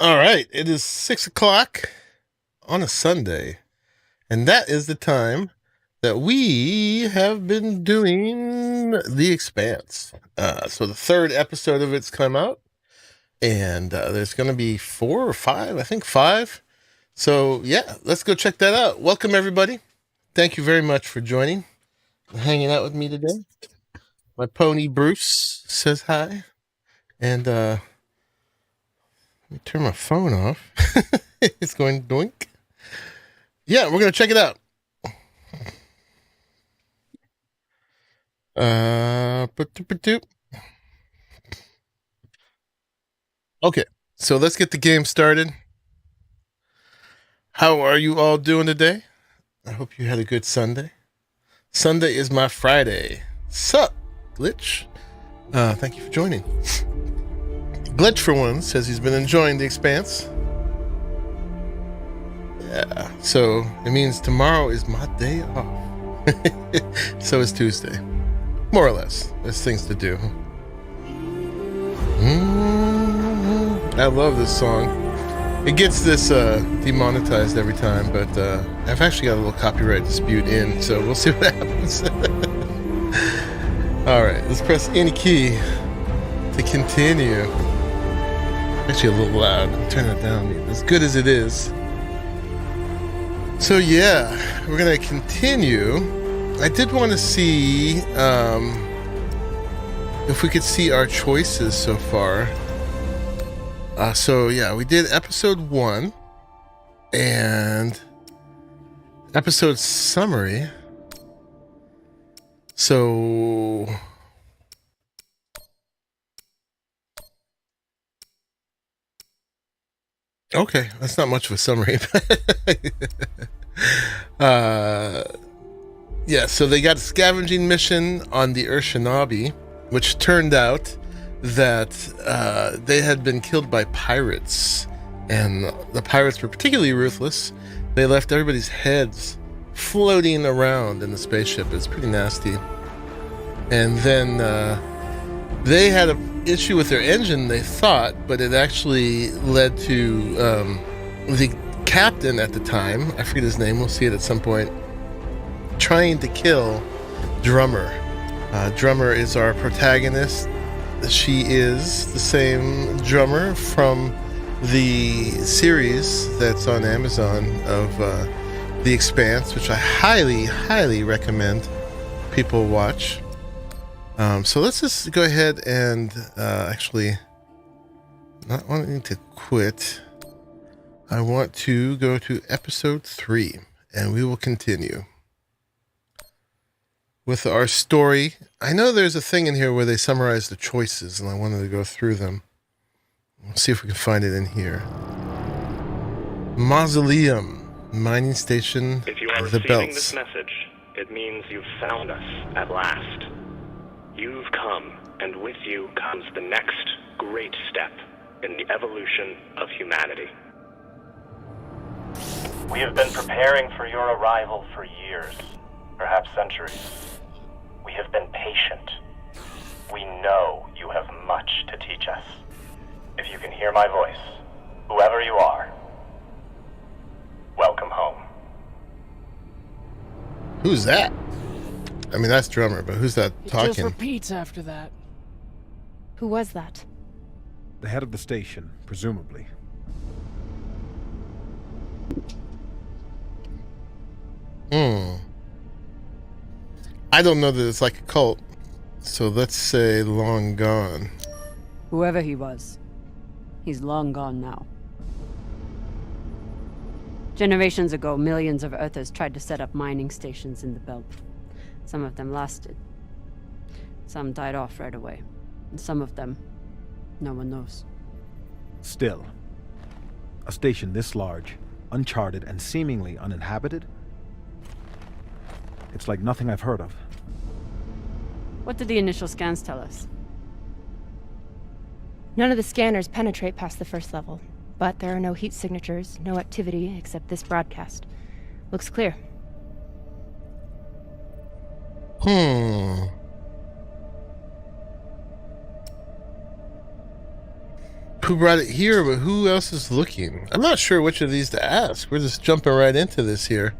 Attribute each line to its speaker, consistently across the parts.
Speaker 1: All right, it is 6 o'clock on a Sunday, and that is the time that we have been doing The Expanse. So the third episode of it's come out, and there's going to be 4 or 5, I think 5. So yeah, let's go check that out. Welcome everybody. Thank you very much for joining and hanging out with me today. My pony Bruce says hi, and let me turn my phone off. It's going doink. Yeah, we're going to check it out. Okay, so let's get the game started. How are you all doing today? I hope you had a good Sunday. Sunday is my Friday. Sup, Glitch? Thank you for joining. Glitch, for one, says he's been enjoying The Expanse. Yeah, so it means tomorrow is my day off. So is Tuesday. More or less. There's things to do. I love this song. It gets this demonetized every time, but I've actually got a little copyright dispute in, so we'll see what happens. Alright, let's press any key to continue. Actually a little loud. I'll turn it down. As good as it is. So yeah, we're going to continue. I did want to see if we could see our choices so far. So yeah, we did episode 1 and episode summary. So okay, that's not much of a summary. Yeah, so they got a scavenging mission on the Urshanabi, which turned out that they had been killed by pirates, and the pirates were particularly ruthless. They left everybody's heads floating around in the spaceship. It's pretty nasty. And then they had an issue with their engine, they thought, but it actually led to the captain at the time, I forget his name, we'll see it at some point, trying to kill Drummer. Drummer is our protagonist. She is the same Drummer from the series that's on Amazon of The Expanse, which I highly, highly recommend people watch. So let's just go ahead and actually, not wanting to quit, I want to go to episode 3, and we will continue with our story. I know there's a thing in here where they summarize the choices, and I wanted to go through them. Let's see if we can find it in here. Mausoleum, mining station,
Speaker 2: if you are
Speaker 1: the
Speaker 2: receiving
Speaker 1: belts.
Speaker 2: this message, it means you've found us at last. You've come, and with you comes the next great step in the evolution of humanity.
Speaker 3: We have been preparing for your arrival for years, perhaps centuries. We have been patient. We know you have much to teach us. If you can hear my voice, whoever you are, welcome home.
Speaker 1: Who's that? I mean, that's Drummer, but who's that talking?
Speaker 4: It just repeats after that.
Speaker 5: Who was that?
Speaker 6: The head of the station, presumably.
Speaker 1: I don't know that it's like a cult, so let's say long gone.
Speaker 4: Whoever he was, he's long gone now. Generations ago, millions of Earthers tried to set up mining stations in the belt. Some of them lasted. Some died off right away. And some of them, no one knows.
Speaker 6: Still, a station this large, uncharted, and seemingly uninhabited? It's like nothing I've heard of.
Speaker 4: What did the initial scans tell us?
Speaker 5: None of the scanners penetrate past the first level, but there are no heat signatures, no activity except this broadcast. Looks clear.
Speaker 1: who brought it here, but who else is looking? I'm not sure which of these to ask. We're just jumping right into this here.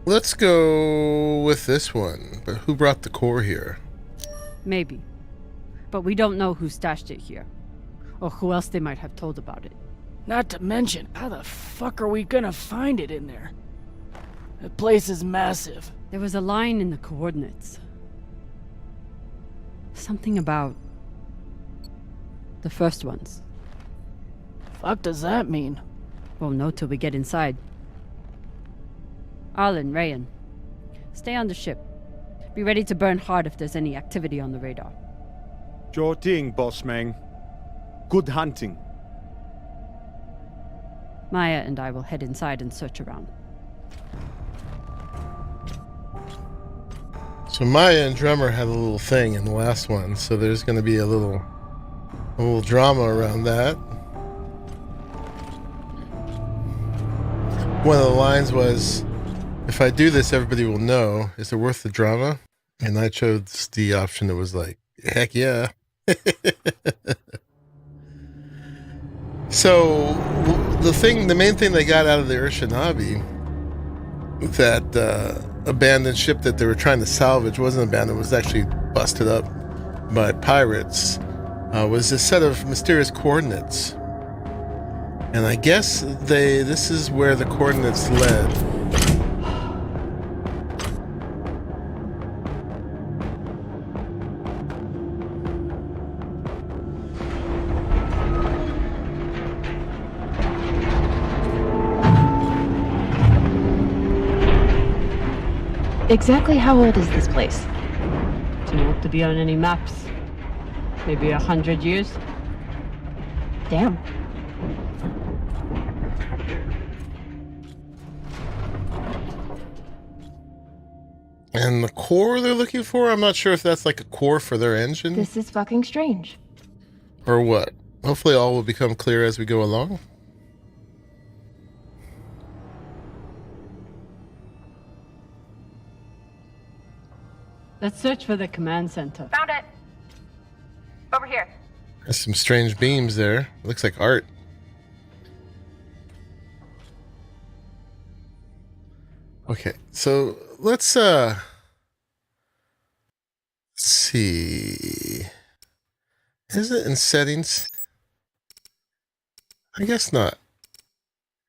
Speaker 1: Let's go with this one. But who brought the core here?
Speaker 4: Maybe. But we don't know who stashed it here. Or who else they might have told about it.
Speaker 7: Not to mention, how the fuck are we gonna find it in there? The place is massive.
Speaker 4: There was a line in the coordinates. Something about the first ones.
Speaker 7: Fuck does that mean?
Speaker 4: Won't know till we get inside. Arlen, Rayan, stay on the ship. Be ready to burn hard if there's any activity on the radar.
Speaker 8: Sure thing, boss man. Good hunting.
Speaker 4: Maya and I will head inside and search around.
Speaker 1: So Maya and Drummer had a little thing in the last one, so there's going to be a little drama around that. One of the lines was, if I do this, everybody will know. Is it worth the drama? And I chose the option that was like, heck yeah. So the main thing they got out of the Urshanabi, that abandoned ship that they were trying to salvage, wasn't abandoned, was actually busted up by pirates, was a set of mysterious coordinates. And I guess this is where the coordinates led.
Speaker 5: Exactly how old is this place?
Speaker 4: Too old to be on any maps. Maybe 100 years?
Speaker 5: Damn.
Speaker 1: And the core they're looking for? I'm not sure if that's like a core for their engine.
Speaker 5: This is fucking strange.
Speaker 1: Or what? Hopefully all will become clear as we go along.
Speaker 4: Let's search for the command center.
Speaker 5: Found it. Over here.
Speaker 1: There's some strange beams there. Looks like art. Okay, so let's see. Is it in settings? I guess not.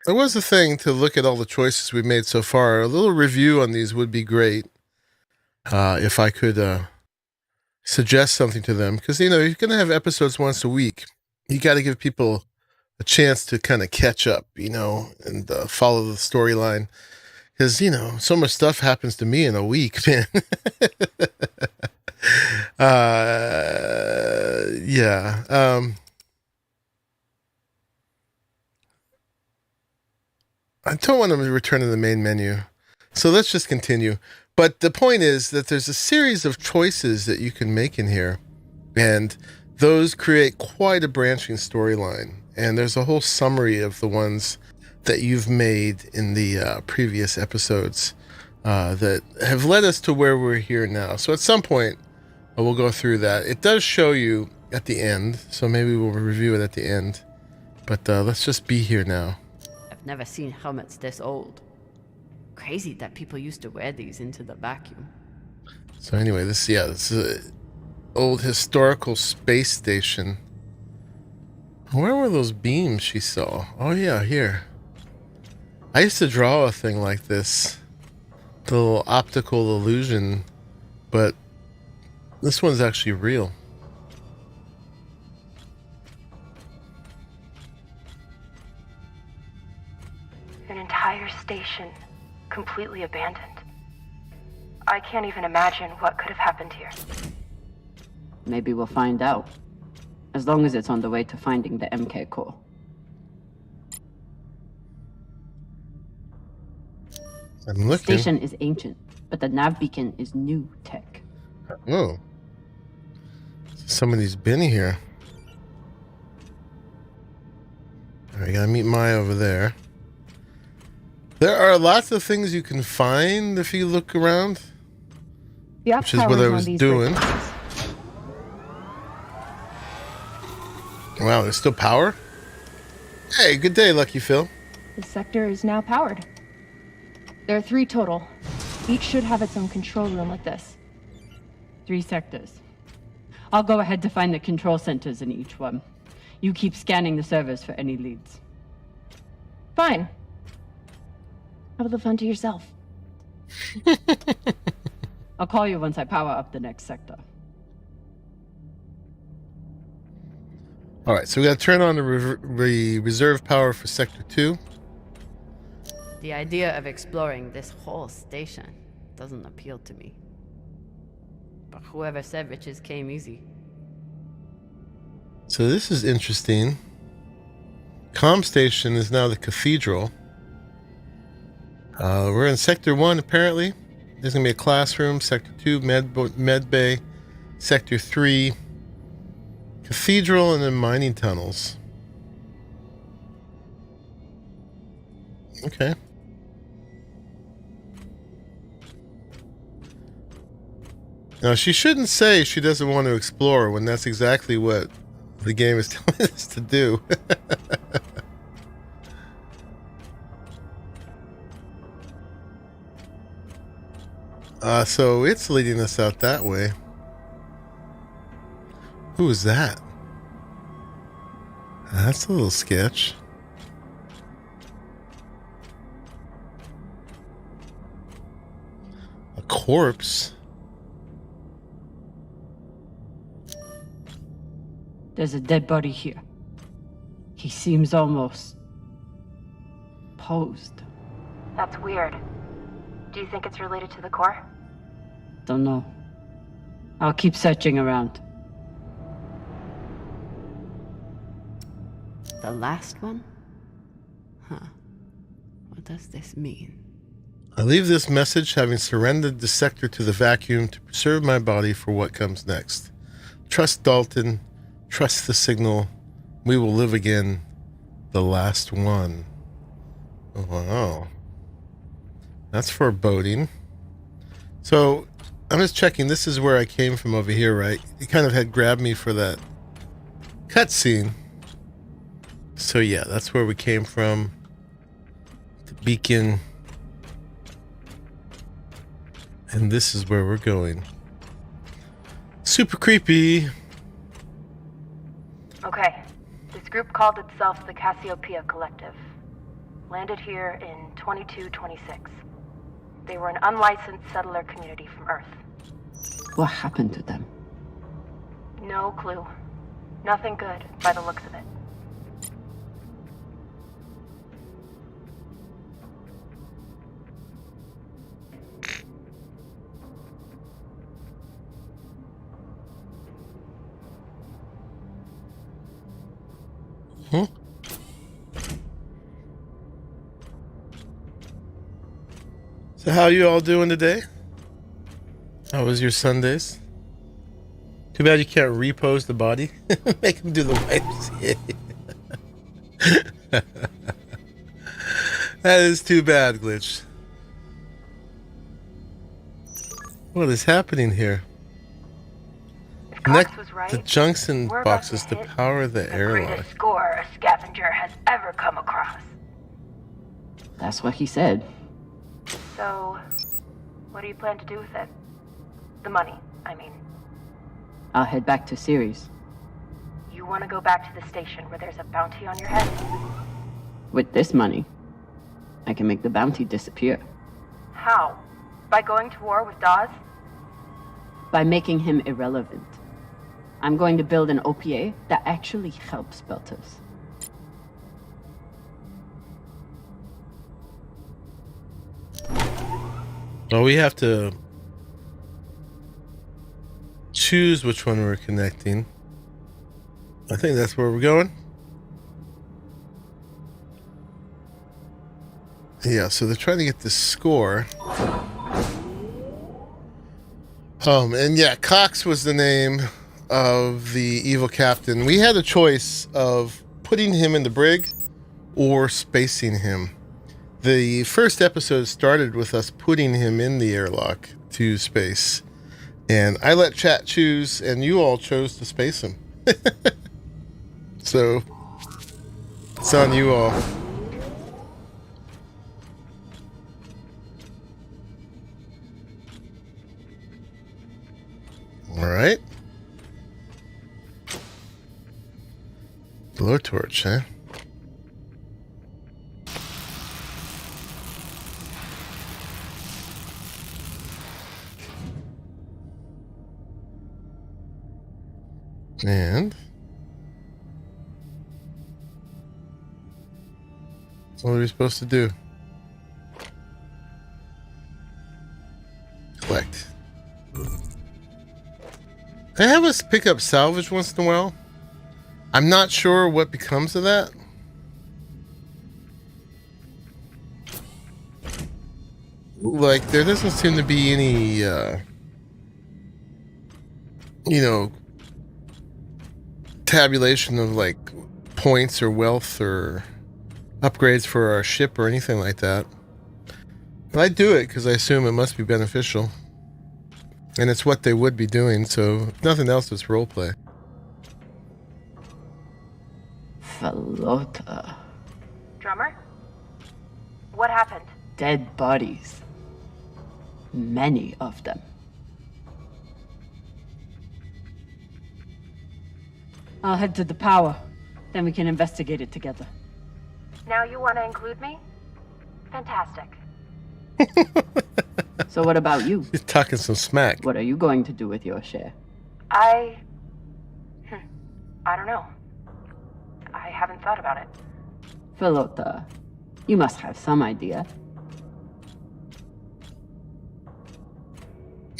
Speaker 1: There was a thing to look at all the choices we've made so far. A little review on these would be great. If I could suggest something to them. Because, you're going to have episodes once a week. You got to give people a chance to kind of catch up, and follow the storyline. Because, so much stuff happens to me in a week, man. Yeah. I don't want to return to the main menu. So let's just continue. But the point is that there's a series of choices that you can make in here. And those create quite a branching storyline. And there's a whole summary of the ones that you've made in the previous episodes that have led us to where we're here now. So at some point, we'll go through that. It does show you at the end, so maybe we'll review it at the end. But let's just be here now.
Speaker 4: I've never seen helmets this old. Crazy that people used to wear these into the vacuum.
Speaker 1: So anyway, this is an old historical space station. Where were those beams she saw? Oh yeah, here. I used to draw a thing like this. The little optical illusion, but this one's actually real.
Speaker 5: An entire station completely abandoned. I can't even imagine what could have happened here.
Speaker 4: Maybe we'll find out. As long as it's on the way to finding the MK core.
Speaker 1: I'm
Speaker 4: The
Speaker 1: looking.
Speaker 4: station is ancient, but the nav beacon is new tech.
Speaker 1: Oh. Somebody's been here. I gotta meet Maya over there. There are lots of things you can find if you look around.
Speaker 5: The
Speaker 1: which is what I was doing. Wow, there's still power? Hey, good day, Lucky Phil.
Speaker 5: The sector is now powered. There are 3 total. Each should have its own control room like this.
Speaker 4: 3 sectors. I'll go ahead to find the control centers in each one. You keep scanning the servers for any leads.
Speaker 5: Fine. Have the fun to yourself.
Speaker 4: I'll call you once I power up the next sector.
Speaker 1: All right, so we got to turn on the reserve power for Sector 2.
Speaker 4: The idea of exploring this whole station doesn't appeal to me. But whoever said riches came easy.
Speaker 1: So this is interesting. Comm station is now the cathedral. We're in Sector 1, apparently. There's going to be a classroom. Sector 2, med bay. Sector 3, cathedral, and then mining tunnels. Okay. Now, she shouldn't say she doesn't want to explore when that's exactly what the game is telling us to do. So it's leading us out that way. Who is that? That's a little sketch. A corpse.
Speaker 4: There's a dead body here. He seems almost posed.
Speaker 5: That's weird. Do you think it's related to the core?
Speaker 4: Don't know. I'll keep searching around. The last one? Huh. What does this mean?
Speaker 1: I leave this message having surrendered the sector to the vacuum to preserve my body for what comes next. Trust Dalton. Trust the signal. We will live again. The last one. Oh, wow. That's foreboding. So, I'm just checking. This is where I came from over here, right? It kind of had grabbed me for that cutscene. So, yeah, that's where we came from. The beacon. And this is where we're going. Super creepy.
Speaker 5: Okay. This group called itself the Cassiopeia Collective. Landed here in 2226. They were an unlicensed settler community from Earth.
Speaker 4: What happened to them?
Speaker 5: No clue. Nothing good, by the looks of it.
Speaker 1: Hmm? So how you all doing today? How was your Sundays? Too bad you can't repose the body. Make him do the wipes. That is too bad, Glitch. What is happening here? Connect the junction boxes to power the airlock.
Speaker 5: Greatest score a scavenger has ever come across.
Speaker 4: That's what he said.
Speaker 5: So, what do you plan to do with it? The money, I mean.
Speaker 4: I'll head back to Ceres.
Speaker 5: You want to go back to the station where there's a bounty on your head?
Speaker 4: With this money, I can make the bounty disappear.
Speaker 5: How? By going to war with Dawes?
Speaker 4: By making him irrelevant. I'm going to build an OPA that actually helps Belters.
Speaker 1: Well, we have to choose which one we're connecting. I think that's where we're going. Yeah, so they're trying to get this score. And yeah, Cox was the name of the evil captain. We had a choice of putting him in the brig or spacing him. The first episode started with us putting him in the airlock to space. And I let chat choose, and you all chose to space him. So, it's on you all. Alright. Blowtorch, huh? And what are we supposed to do? Collect. I have us pick up salvage once in a while. I'm not sure what becomes of that. Like, there doesn't seem to be any, you know, tabulation of like points or wealth or upgrades for our ship or anything like that. But I do it because I assume it must be beneficial. And it's what they would be doing, so if nothing else, it's roleplay.
Speaker 9: Falota.
Speaker 5: Drummer? What happened?
Speaker 9: Dead bodies. Many of them.
Speaker 4: I'll head to the power. Then we can investigate it together.
Speaker 5: Now you want to include me? Fantastic.
Speaker 9: So what about you?
Speaker 1: He's talking some smack.
Speaker 9: What are you going to do with your share?
Speaker 5: I don't know. I haven't thought about it.
Speaker 9: Falota, you must have some idea.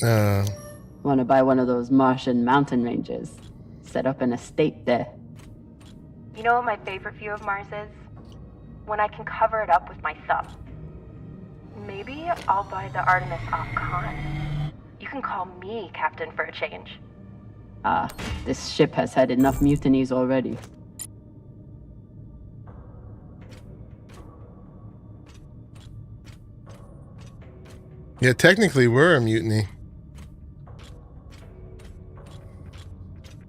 Speaker 9: Want to buy one of those Martian mountain ranges? Set up an estate there.
Speaker 5: You know what my favorite view of Mars is? When I can cover it up with my thumb. Maybe I'll buy the Artemis Op Con. You can call me captain for a change.
Speaker 9: This ship has had enough mutinies already.
Speaker 1: Yeah, technically we're a mutiny.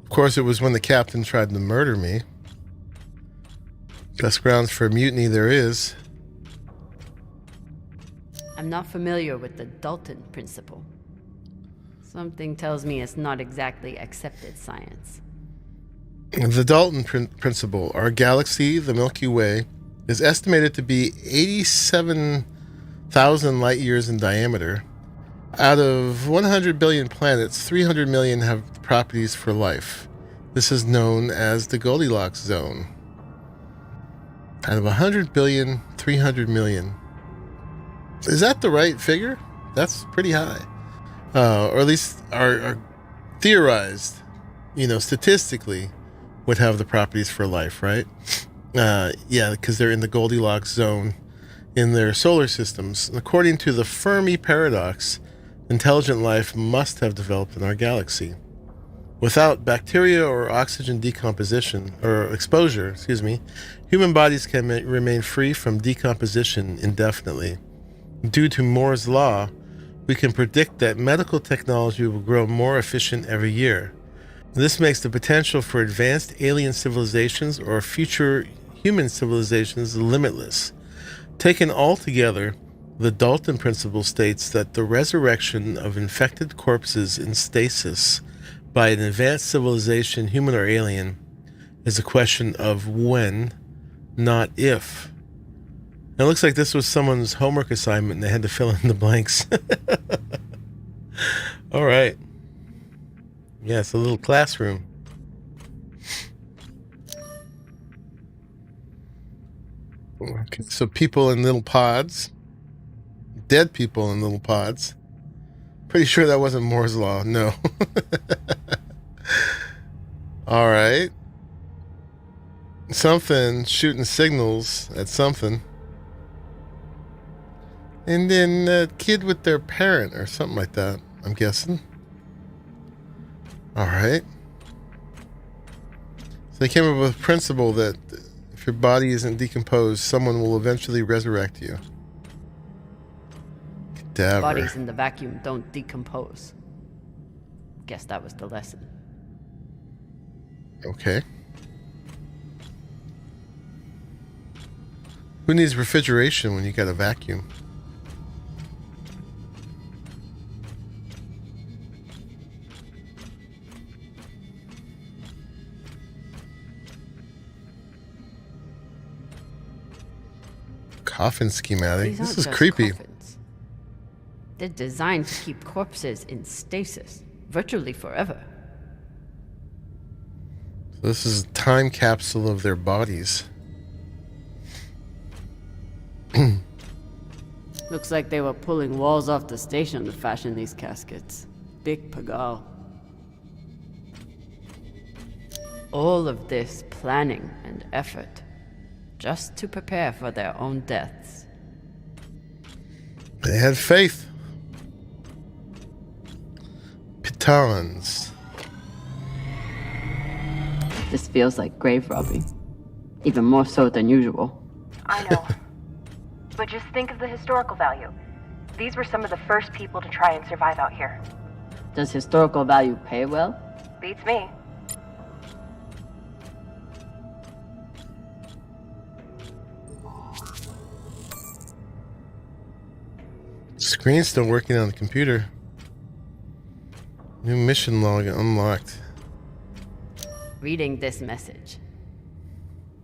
Speaker 1: Of course, it was when the captain tried to murder me. Best grounds for a mutiny there is.
Speaker 4: I'm not familiar with the Dalton principle. Something tells me it's not exactly accepted science.
Speaker 1: The Dalton principle, our galaxy, the Milky Way, is estimated to be 87,000 light years in diameter. Out of 100 billion planets, 300 million have properties for life. This is known as the Goldilocks zone. Out of 100 billion, 300 million. Is that the right figure? That's pretty high. Or at least are theorized, you know, statistically would have the properties for life, right? Yeah, because they're in the Goldilocks zone in their solar systems. According to the Fermi paradox, intelligent life must have developed in our galaxy. Without bacteria or oxygen decomposition, or exposure, human bodies can remain free from decomposition indefinitely. Due to Moore's law, we can predict that medical technology will grow more efficient every year. This makes the potential for advanced alien civilizations or future human civilizations limitless. Taken all together, the Dalton principle states that the resurrection of infected corpses in stasis by an advanced civilization, human or alien, is a question of when, not if. It looks like this was someone's homework assignment and they had to fill in the blanks. All right. Yeah, it's a little classroom. Okay, so people in little pods. Dead people in little pods. Pretty sure that wasn't Moore's law. No. All right. Something shooting signals at something. And then a kid with their parent or something like that, I'm guessing. All right. So they came up with a principle that if your body isn't decomposed, someone will eventually resurrect you. Cadaver.
Speaker 4: Bodies in the vacuum don't decompose. Guess that was the lesson.
Speaker 1: Okay. Who needs refrigeration when you got a vacuum? Coffin schematic.
Speaker 4: These
Speaker 1: This
Speaker 4: aren't
Speaker 1: is
Speaker 4: just
Speaker 1: creepy.
Speaker 4: coffins. They're designed to keep corpses in stasis, virtually forever.
Speaker 1: This is a time capsule of their bodies.
Speaker 4: Looks like they were pulling walls off the station to fashion these caskets. Big pagal. All of this planning and effort, just to prepare for their own deaths.
Speaker 1: They had faith. Pitons.
Speaker 9: This feels like grave robbing. Even more so than usual.
Speaker 5: I know. But just think of the historical value. These were some of the first people to try and survive out here.
Speaker 9: Does historical value pay well?
Speaker 5: Beats me.
Speaker 1: Screen's still working on the computer. New mission log unlocked.
Speaker 4: Reading this message,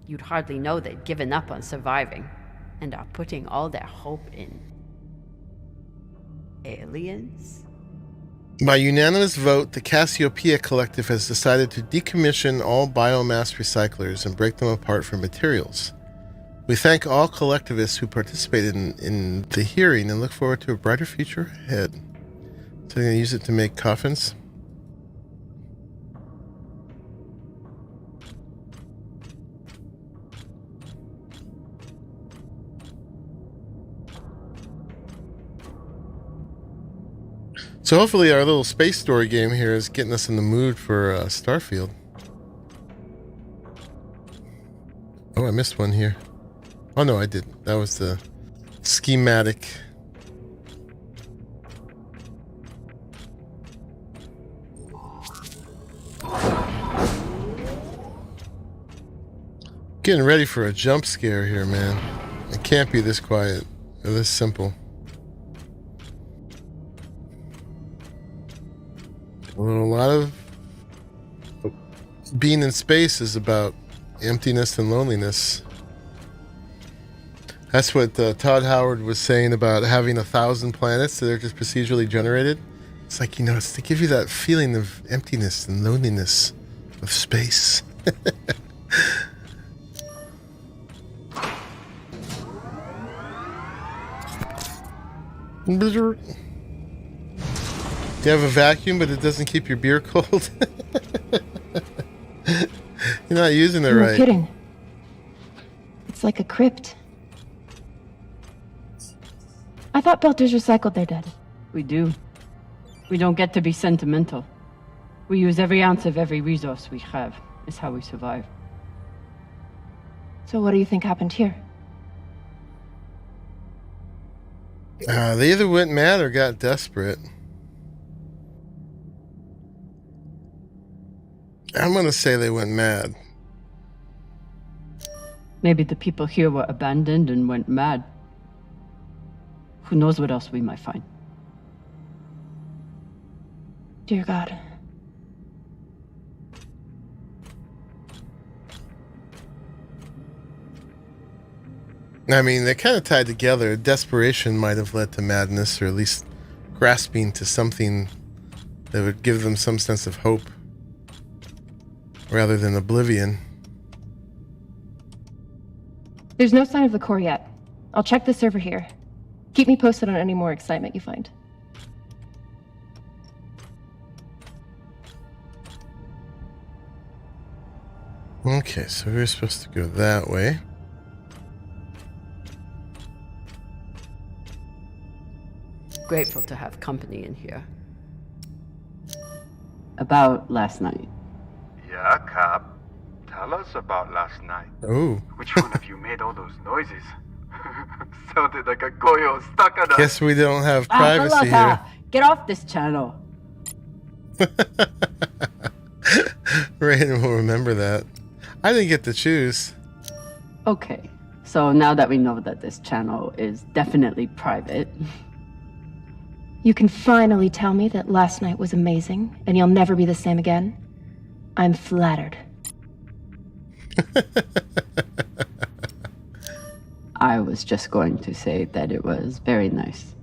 Speaker 4: you'd hardly know they'd given up on surviving and are putting all their hope in aliens?
Speaker 1: By unanimous vote, the Cassiopeia Collective has decided to decommission all biomass recyclers and break them apart for materials. We thank all collectivists who participated in the hearing and look forward to a brighter future ahead. So they're going to use it to make coffins? So hopefully our little space story game here is getting us in the mood for Starfield. Oh, I missed one here. Oh no, I didn't. That was the schematic. Getting ready for a jump scare here, man. It can't be this quiet or this simple. Well, a lot of being in space is about emptiness and loneliness. That's what Todd Howard was saying about having 1,000 planets that are just procedurally generated. It's like, it's to give you that feeling of emptiness and loneliness of space. You have a vacuum, but it doesn't keep your beer cold. You're not using it right.
Speaker 5: No kidding. It's like a crypt. I thought Belters recycled their dead.
Speaker 9: We do. We don't get to be sentimental. We use every ounce of every resource we have. It's how we survive.
Speaker 5: So what do you think happened here?
Speaker 1: They either went mad or got desperate. I'm gonna say they went mad.
Speaker 9: Maybe the people here were abandoned and went mad. Who knows what else we might find?
Speaker 5: Dear God.
Speaker 1: I mean, they're kind of tied together. Desperation might have led to madness, or at least grasping to something that would give them some sense of hope, rather than oblivion.
Speaker 5: There's no sign of the core yet. I'll check the server here. Keep me posted on any more excitement you find.
Speaker 1: Okay, so we're supposed to go that way.
Speaker 4: Grateful to have company in here.
Speaker 9: About last night.
Speaker 10: Yeah, Cap. Tell us about last night.
Speaker 1: Oh.
Speaker 10: Which one of you made all those noises? Sounded like a coyote stuck on us.
Speaker 1: Guess we don't have privacy here.
Speaker 9: Get off this channel.
Speaker 1: Raiden will remember that. I didn't get to choose.
Speaker 9: Okay, so now that we know that this channel is definitely private,
Speaker 5: You can finally tell me that last night was amazing and you'll never be the same again. I'm flattered.
Speaker 9: I was just going to say that it was very nice.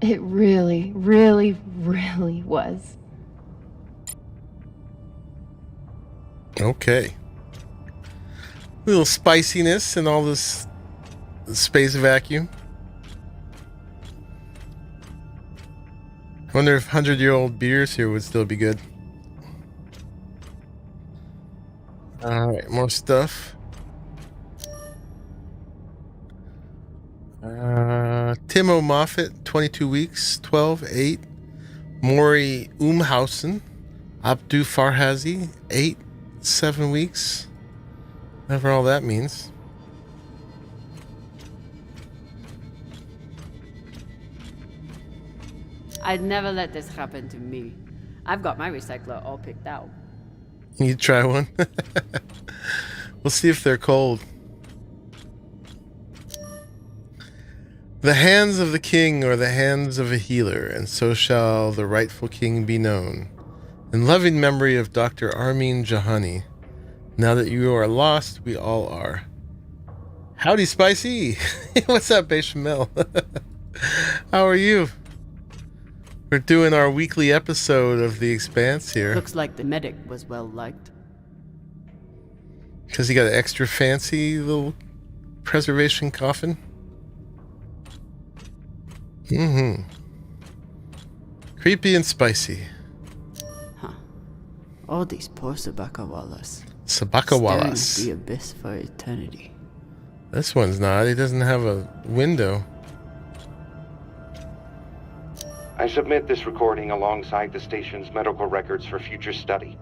Speaker 5: It really, really, really was.
Speaker 1: Okay. A little spiciness and all this space vacuum. I wonder if 100-year-old beers here would still be good. Alright, more stuff. Timo Moffat, 22 weeks, 12, 8. Maury Umhausen, Abdu Farhazi, 8, 7 weeks. Whatever all that means.
Speaker 4: I'd never let this happen to me. I've got my recycler all picked out.
Speaker 1: You try one? We'll see if they're cold. The hands of the king are the hands of a healer, and so shall the rightful king be known. In loving memory of Dr. Armin Jahani. Now that you are lost, we all are. Howdy, Spicy! What's up, Bechamel? How are you? We're doing our weekly episode of The Expanse here.
Speaker 4: Looks like the medic was well liked.
Speaker 1: Because he got an extra fancy little preservation coffin. Mm-hmm. Creepy and spicy.
Speaker 4: Huh. All these poor Sabakawalas.
Speaker 1: Sabakawalas.
Speaker 4: Staring at the abyss for eternity.
Speaker 1: This one's not. He doesn't have a window.
Speaker 11: I submit this recording alongside the station's medical records for future study.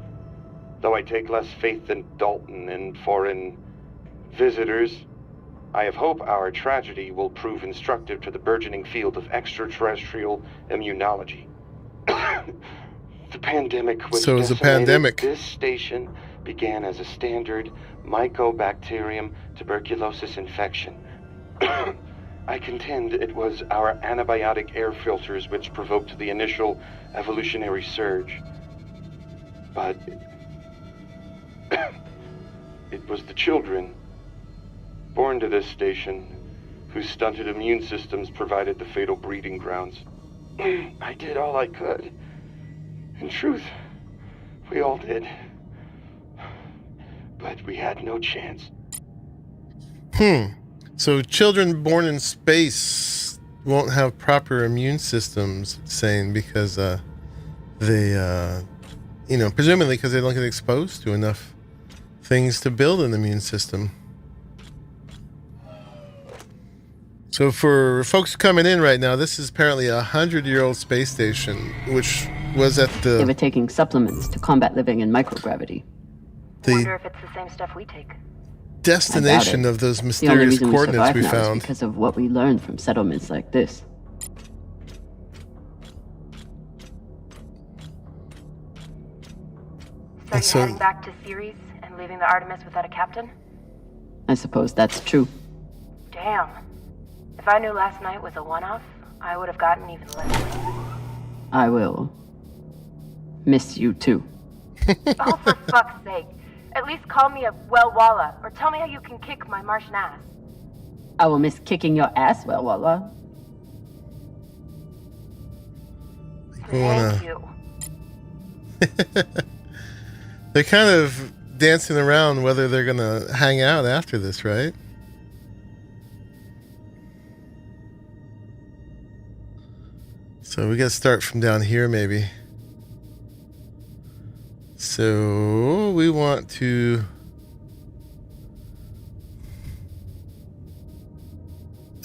Speaker 11: Though I take less faith than Dalton in foreign visitors, I have hope our tragedy will prove instructive to the burgeoning field of extraterrestrial immunology. The pandemic was
Speaker 1: So is a
Speaker 11: decimated.
Speaker 1: pandemic.
Speaker 11: This station began as a standard Mycobacterium tuberculosis infection. I contend it was our antibiotic air filters which provoked the initial evolutionary surge. But it was the children born to this station whose stunted immune systems provided the fatal breeding grounds. I did all I could. In truth, we all did. But we had no chance.
Speaker 1: So children born in space won't have proper immune systems, it's saying, because they, presumably because they don't get exposed to enough things to build an immune system. So for folks coming in right now, this is apparently a 100-year-old space station, which was at
Speaker 9: They were
Speaker 1: the
Speaker 9: taking supplements to combat living in microgravity.
Speaker 5: Wonder if it's the same stuff we take.
Speaker 1: destination of those
Speaker 9: The only
Speaker 1: mysterious
Speaker 9: reason we
Speaker 1: coordinates
Speaker 9: survive
Speaker 1: we
Speaker 9: now is
Speaker 1: found.
Speaker 9: because of what we learned from settlements like this.
Speaker 5: So you're heading back to Ceres and leaving the Artemis without a captain?
Speaker 9: I suppose that's true.
Speaker 5: Damn. If I knew last night was a one-off, I would have gotten even less.
Speaker 9: I will miss you too.
Speaker 5: Oh, for fuck's sake. At least call me a well-walla, or tell me how you can kick my Martian ass.
Speaker 9: I will miss kicking your ass, well, Walla.
Speaker 5: Thank you.
Speaker 1: They're kind of dancing around whether they're gonna hang out after this, right? So we gotta start from down here, maybe. So we want to...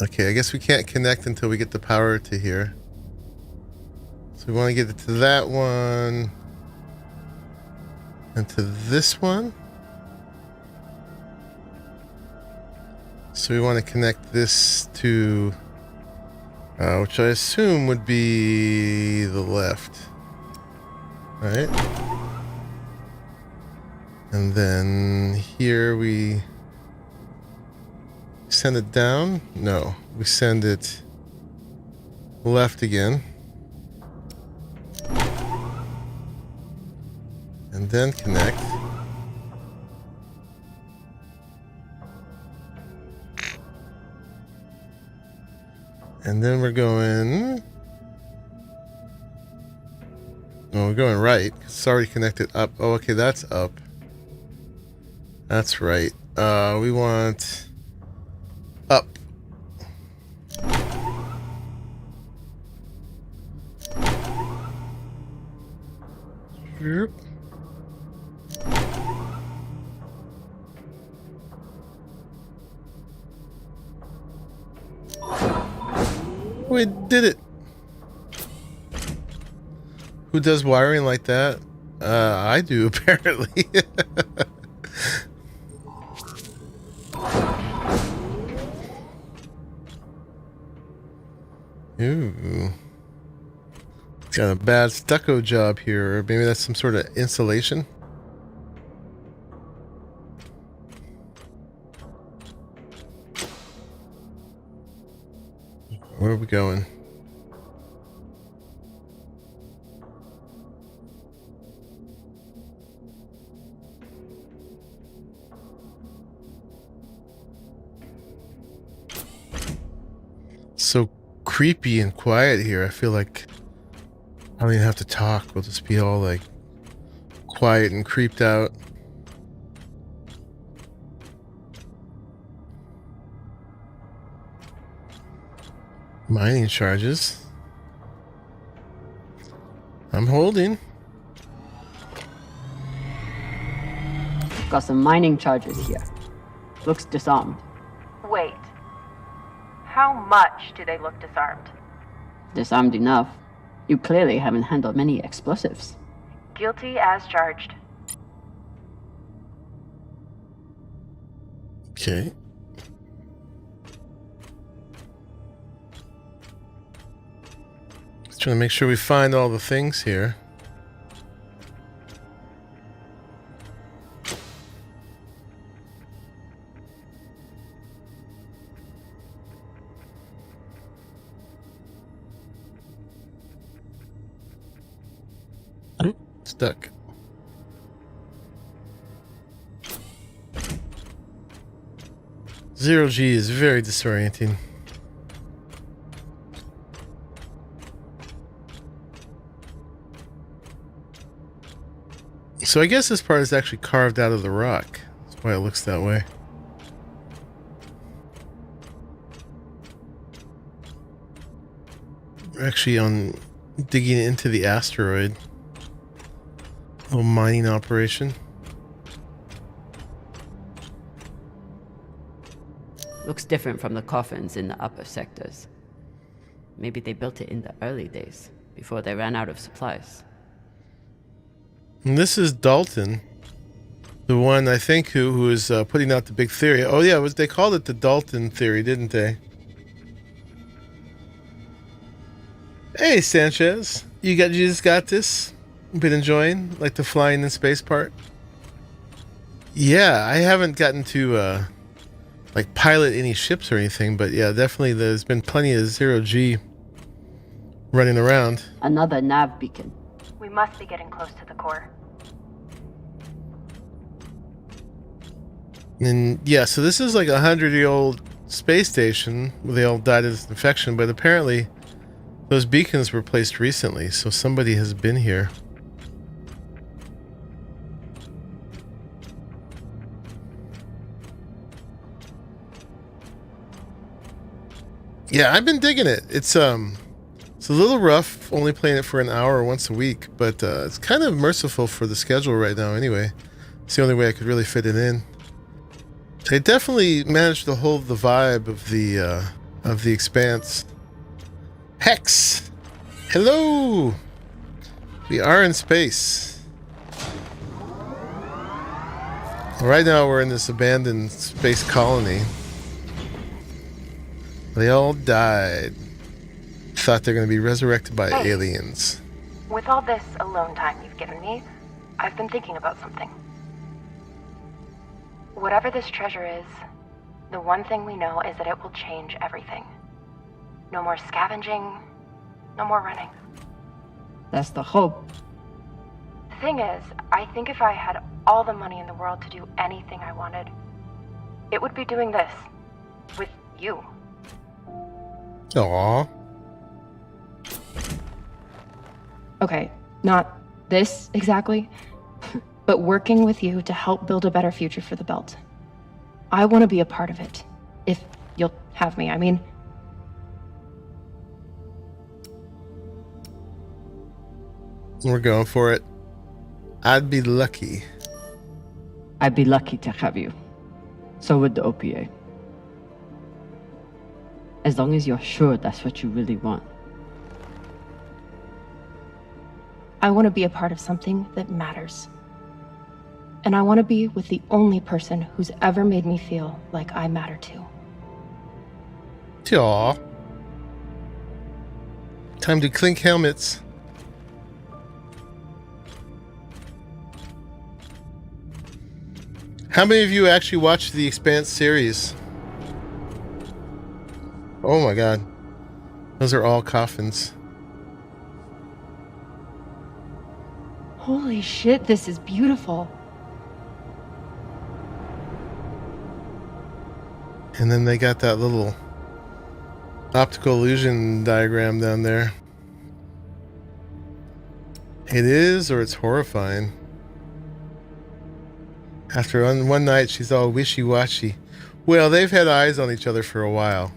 Speaker 1: Okay, I guess we can't connect until we get the power to here. So we want to get it to that one. And to this one. So we want to connect this to... which I assume would be the left. Right? And then here we send it down. No, we send it left again. And then connect. And then we're going... No, we're going right. It's already connected up. Oh, okay, that's up. That's right. We want... up. Yep. We did it. Who does wiring like that? I do, apparently. Ooh. It's got a bad stucco job here. Or maybe that's some sort of insulation. Where are we going? So creepy and quiet here. I feel like I don't even have to talk. We'll just be all like quiet and creeped out. Mining charges. I'm holding.
Speaker 9: Got some mining charges here. Looks disarmed.
Speaker 5: Wait. How much do they look disarmed?
Speaker 9: Disarmed enough. You clearly haven't handled many explosives.
Speaker 5: Guilty as charged.
Speaker 1: Okay. Just trying to make sure we find all the things here. Stuck. Zero G is very disorienting. So I guess this part is actually carved out of the rock. That's why it looks that way. We're actually on digging into the asteroid. Little mining operation.
Speaker 4: Looks different from the coffins in the upper sectors. Maybe they built it in the early days, before they ran out of supplies.
Speaker 1: And this is Dalton, the one I think who was putting out the big theory. Oh yeah, they called it the Dalton theory, didn't they? Hey Sanchez, you just got this? Been enjoying like the flying in space part? Yeah, I haven't gotten to like pilot any ships or anything, but yeah, definitely there's been plenty of zero G running around.
Speaker 9: Another nav beacon.
Speaker 5: We must be getting close to the core.
Speaker 1: And yeah, so this is like 100-year-old space station where they all died of this infection, but apparently those beacons were placed recently, so somebody has been here. Yeah, I've been digging it. It's a little rough, only playing it for an hour once a week, but it's kind of merciful for the schedule right now anyway. It's the only way I could really fit it in. They definitely managed to hold the vibe of the Expanse. Hex! Hello! We are in space. Right now we're in this abandoned space colony. They all died. Thought they're going to be resurrected by aliens.
Speaker 5: With all this alone time you've given me, I've been thinking about something. Whatever this treasure is, the one thing we know is that it will change everything. No more scavenging, no more running.
Speaker 9: That's the hope.
Speaker 5: The thing is, I think if I had all the money in the world to do anything I wanted, it would be doing this. With you.
Speaker 1: Aww.
Speaker 5: Okay, not this exactly, but working with you to help build a better future for the belt. I want to be a part of it. If you'll have me, I mean.
Speaker 1: We're going for it. I'd be lucky.
Speaker 9: I'd be lucky to have you. So would the OPA. As long as you're sure that's what you really want.
Speaker 5: I want to be a part of something that matters. And I want to be with the only person who's ever made me feel like I matter too.
Speaker 1: Aww. Time to clink helmets. How many of you actually watched the Expanse series? Oh my god. Those are all coffins.
Speaker 5: Holy shit, this is beautiful.
Speaker 1: And then they got that little optical illusion diagram down there. It is, or it's horrifying. After one night, she's all wishy-washy. Well, they've had eyes on each other for a while.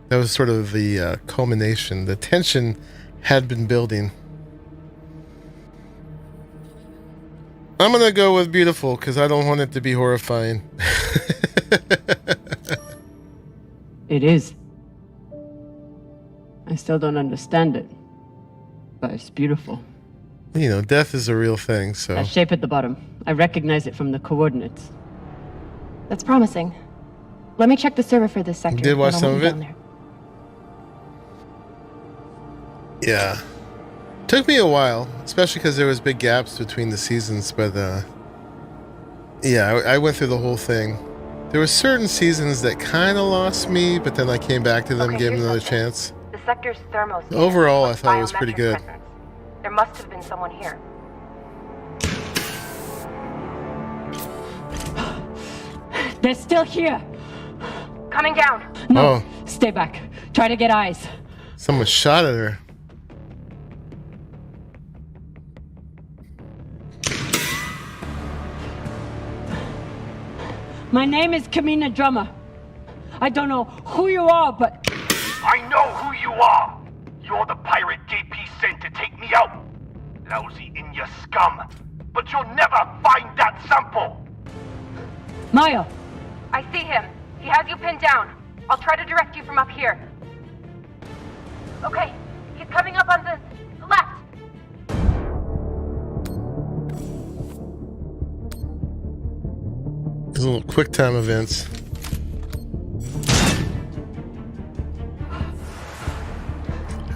Speaker 1: That was sort of the culmination. The tension had been building. I'm gonna go with beautiful because I don't want it to be horrifying.
Speaker 9: It is. I still don't understand it. But it's beautiful.
Speaker 1: You know, death is a real thing, so...
Speaker 9: That shape at the bottom. I recognize it from the coordinates.
Speaker 5: That's promising. Let me check the server for this sector.
Speaker 1: You did watch
Speaker 5: and I'll
Speaker 1: some of
Speaker 5: meet you
Speaker 1: it?
Speaker 5: down there.
Speaker 1: Yeah. Took me a while, especially because there was big gaps between the seasons, but yeah, I went through the whole thing. There were certain seasons that kind of lost me, but then I came back to them,
Speaker 5: Okay,
Speaker 1: gave them
Speaker 5: here's
Speaker 1: another
Speaker 5: something.
Speaker 1: chance.
Speaker 5: The sector's thermos.
Speaker 1: Overall, I thought it was pretty good.
Speaker 5: Presence. There must have been someone here.
Speaker 9: They're still here!
Speaker 5: Coming down.
Speaker 9: No,
Speaker 1: Oh.
Speaker 9: Stay back. Try to get eyes.
Speaker 1: Someone shot at her.
Speaker 9: My name is Kamina Drummer. I don't know who you are, but...
Speaker 12: I know who you are! You're the pirate JP sent to take me out! Lousy in your scum! But you'll never find that sample!
Speaker 9: Maya!
Speaker 5: I see him. He has you pinned down. I'll try to direct you from up here. Okay, he's coming up on the left.
Speaker 1: These little quick time events.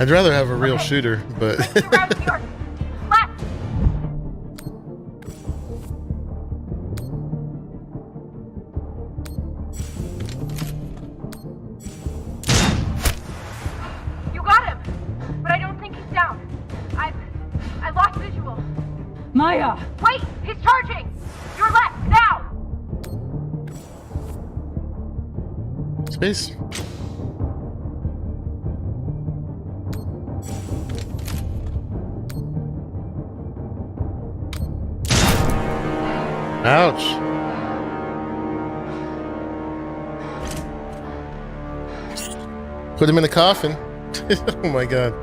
Speaker 1: I'd rather have a real shooter, but...
Speaker 5: Around your left. You got him, but I don't think he's down. I lost visual.
Speaker 9: Maya!
Speaker 5: Wait, he's charging. Your left now.
Speaker 1: Space. Ouch. Put him in a coffin. Oh my god.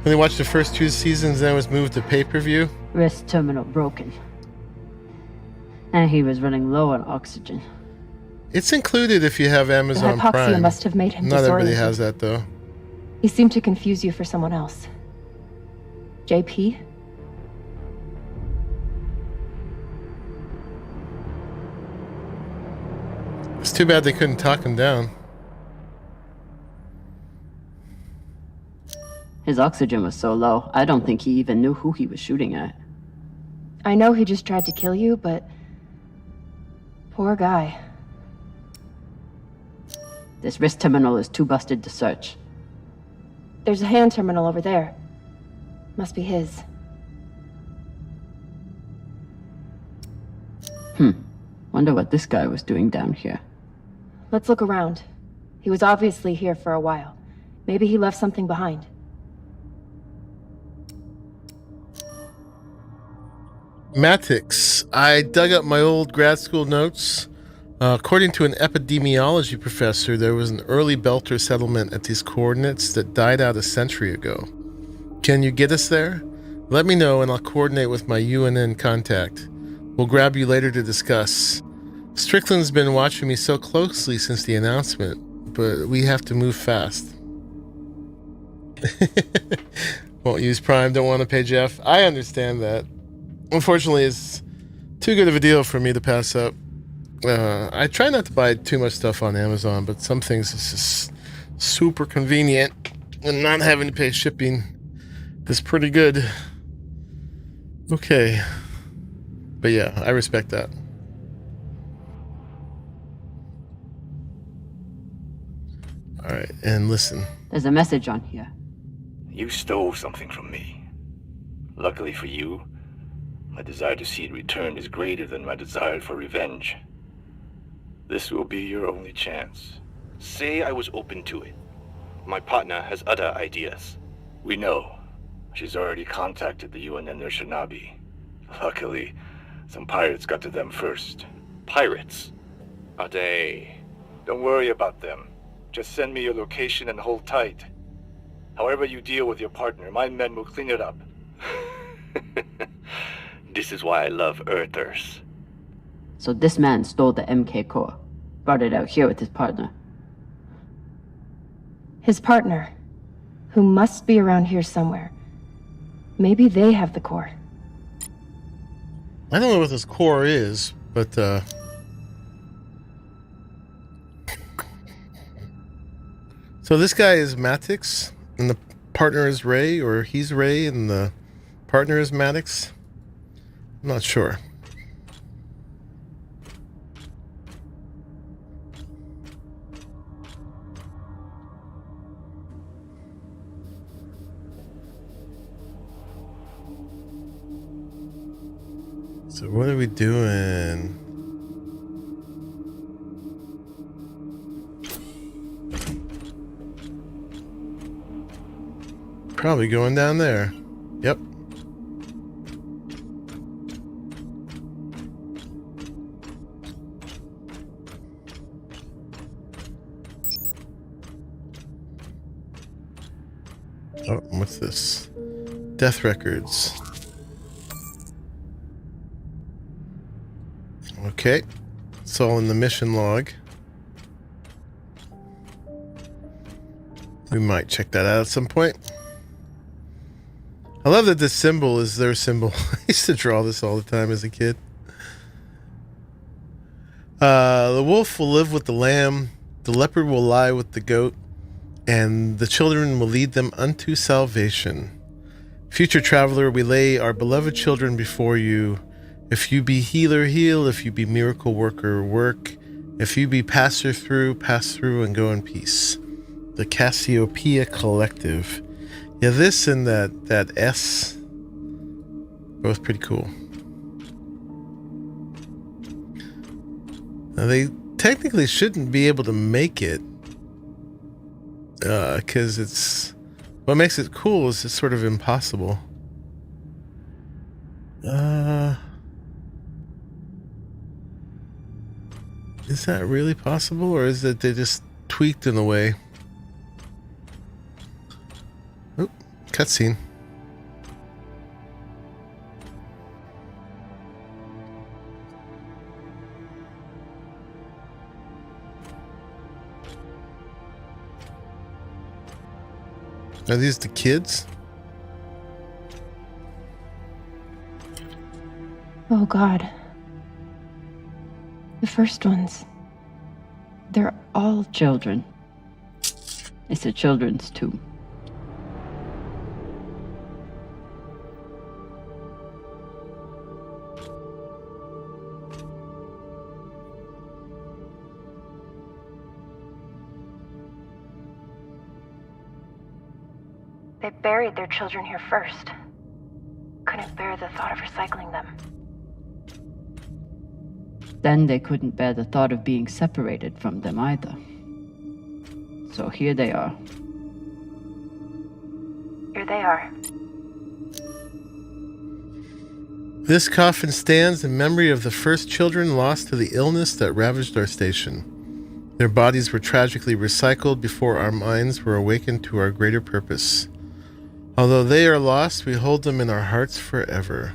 Speaker 1: When they watched the first 2 seasons, then it was moved to pay-per-view.
Speaker 9: Wrist terminal broken. And he was running low on oxygen.
Speaker 1: It's included if you have Amazon
Speaker 5: The hypoxia
Speaker 1: Prime.
Speaker 5: must have made him
Speaker 1: Not everybody
Speaker 5: disoriented.
Speaker 1: has that though.
Speaker 5: He seemed to confuse you for someone else. JP?
Speaker 1: It's too bad they couldn't talk him down.
Speaker 9: His oxygen was so low, I don't think he even knew who he was shooting at.
Speaker 5: I know he just tried to kill you, but... poor guy.
Speaker 9: This wrist terminal is too busted to search.
Speaker 5: There's a hand terminal over there. Must be his.
Speaker 9: Wonder what this guy was doing down here.
Speaker 5: Let's look around. He was obviously here for a while. Maybe he left something behind.
Speaker 1: Phanteks. I dug up my old grad school notes. According to an epidemiology professor, there was an early Belter settlement at these coordinates that died out a century ago. Can you get us there? Let me know and I'll coordinate with my UNN contact. We'll grab you later to discuss. Strickland's been watching me so closely since the announcement, but we have to move fast. Won't use Prime, don't want to pay Jeff. I understand that. Unfortunately, it's too good of a deal for me to pass up. I try not to buy too much stuff on Amazon, but some things is just super convenient, and not having to pay shipping is pretty good. Okay. But yeah, I respect that. Alright, and listen.
Speaker 9: There's a message on here.
Speaker 13: You stole something from me. Luckily for you, my desire to see it returned is greater than my desire for revenge. This will be your only chance.
Speaker 2: Say I was open to it. My partner has other ideas.
Speaker 13: We know. She's already contacted the UNN Shinabi. Luckily, some pirates got to them first.
Speaker 2: Pirates? Are they...
Speaker 13: Don't worry about them. Just send me your location and hold tight. However you deal with your partner, my men will clean it up.
Speaker 2: This is why I love Earthers.
Speaker 9: So this man stole the MK core, brought it out here with his partner.
Speaker 5: His partner, who must be around here somewhere. Maybe they have the core.
Speaker 1: I don't know what this core is, but so this guy is Phanteks, and the partner is Ray, or he's Ray, and the partner is Phanteks. I'm not sure. So what are we doing? Probably going down there. Yep. Oh, what's this? Death records. Okay, it's all in the mission log. We might check that out at some point. I love that this symbol is their symbol. I used to draw this all the time as a kid. The wolf will live with the lamb, the leopard will lie with the goat, and the children will lead them unto salvation. Future traveler, we lay our beloved children before you. If you be healer, heal. If you be miracle worker, work. If you be passer through, pass through and go in peace. The Cassiopeia Collective. Yeah, this and that S, both pretty cool. Now they technically shouldn't be able to make it, because it's, what makes it cool is it's sort of impossible. Is that really possible, or is it they just tweaked in a way? Oh, cutscene. Are these the kids?
Speaker 5: Oh God. The first ones. They're all
Speaker 9: children. It's a children's tomb.
Speaker 5: They buried their children here first. Couldn't bear the thought of recycling them.
Speaker 9: Then they couldn't bear the thought of being separated from them either. So here they are.
Speaker 5: Here they are.
Speaker 1: This coffin stands in memory of the first children lost to the illness that ravaged our station. Their bodies were tragically recycled before our minds were awakened to our greater purpose. Although they are lost, we hold them in our hearts forever.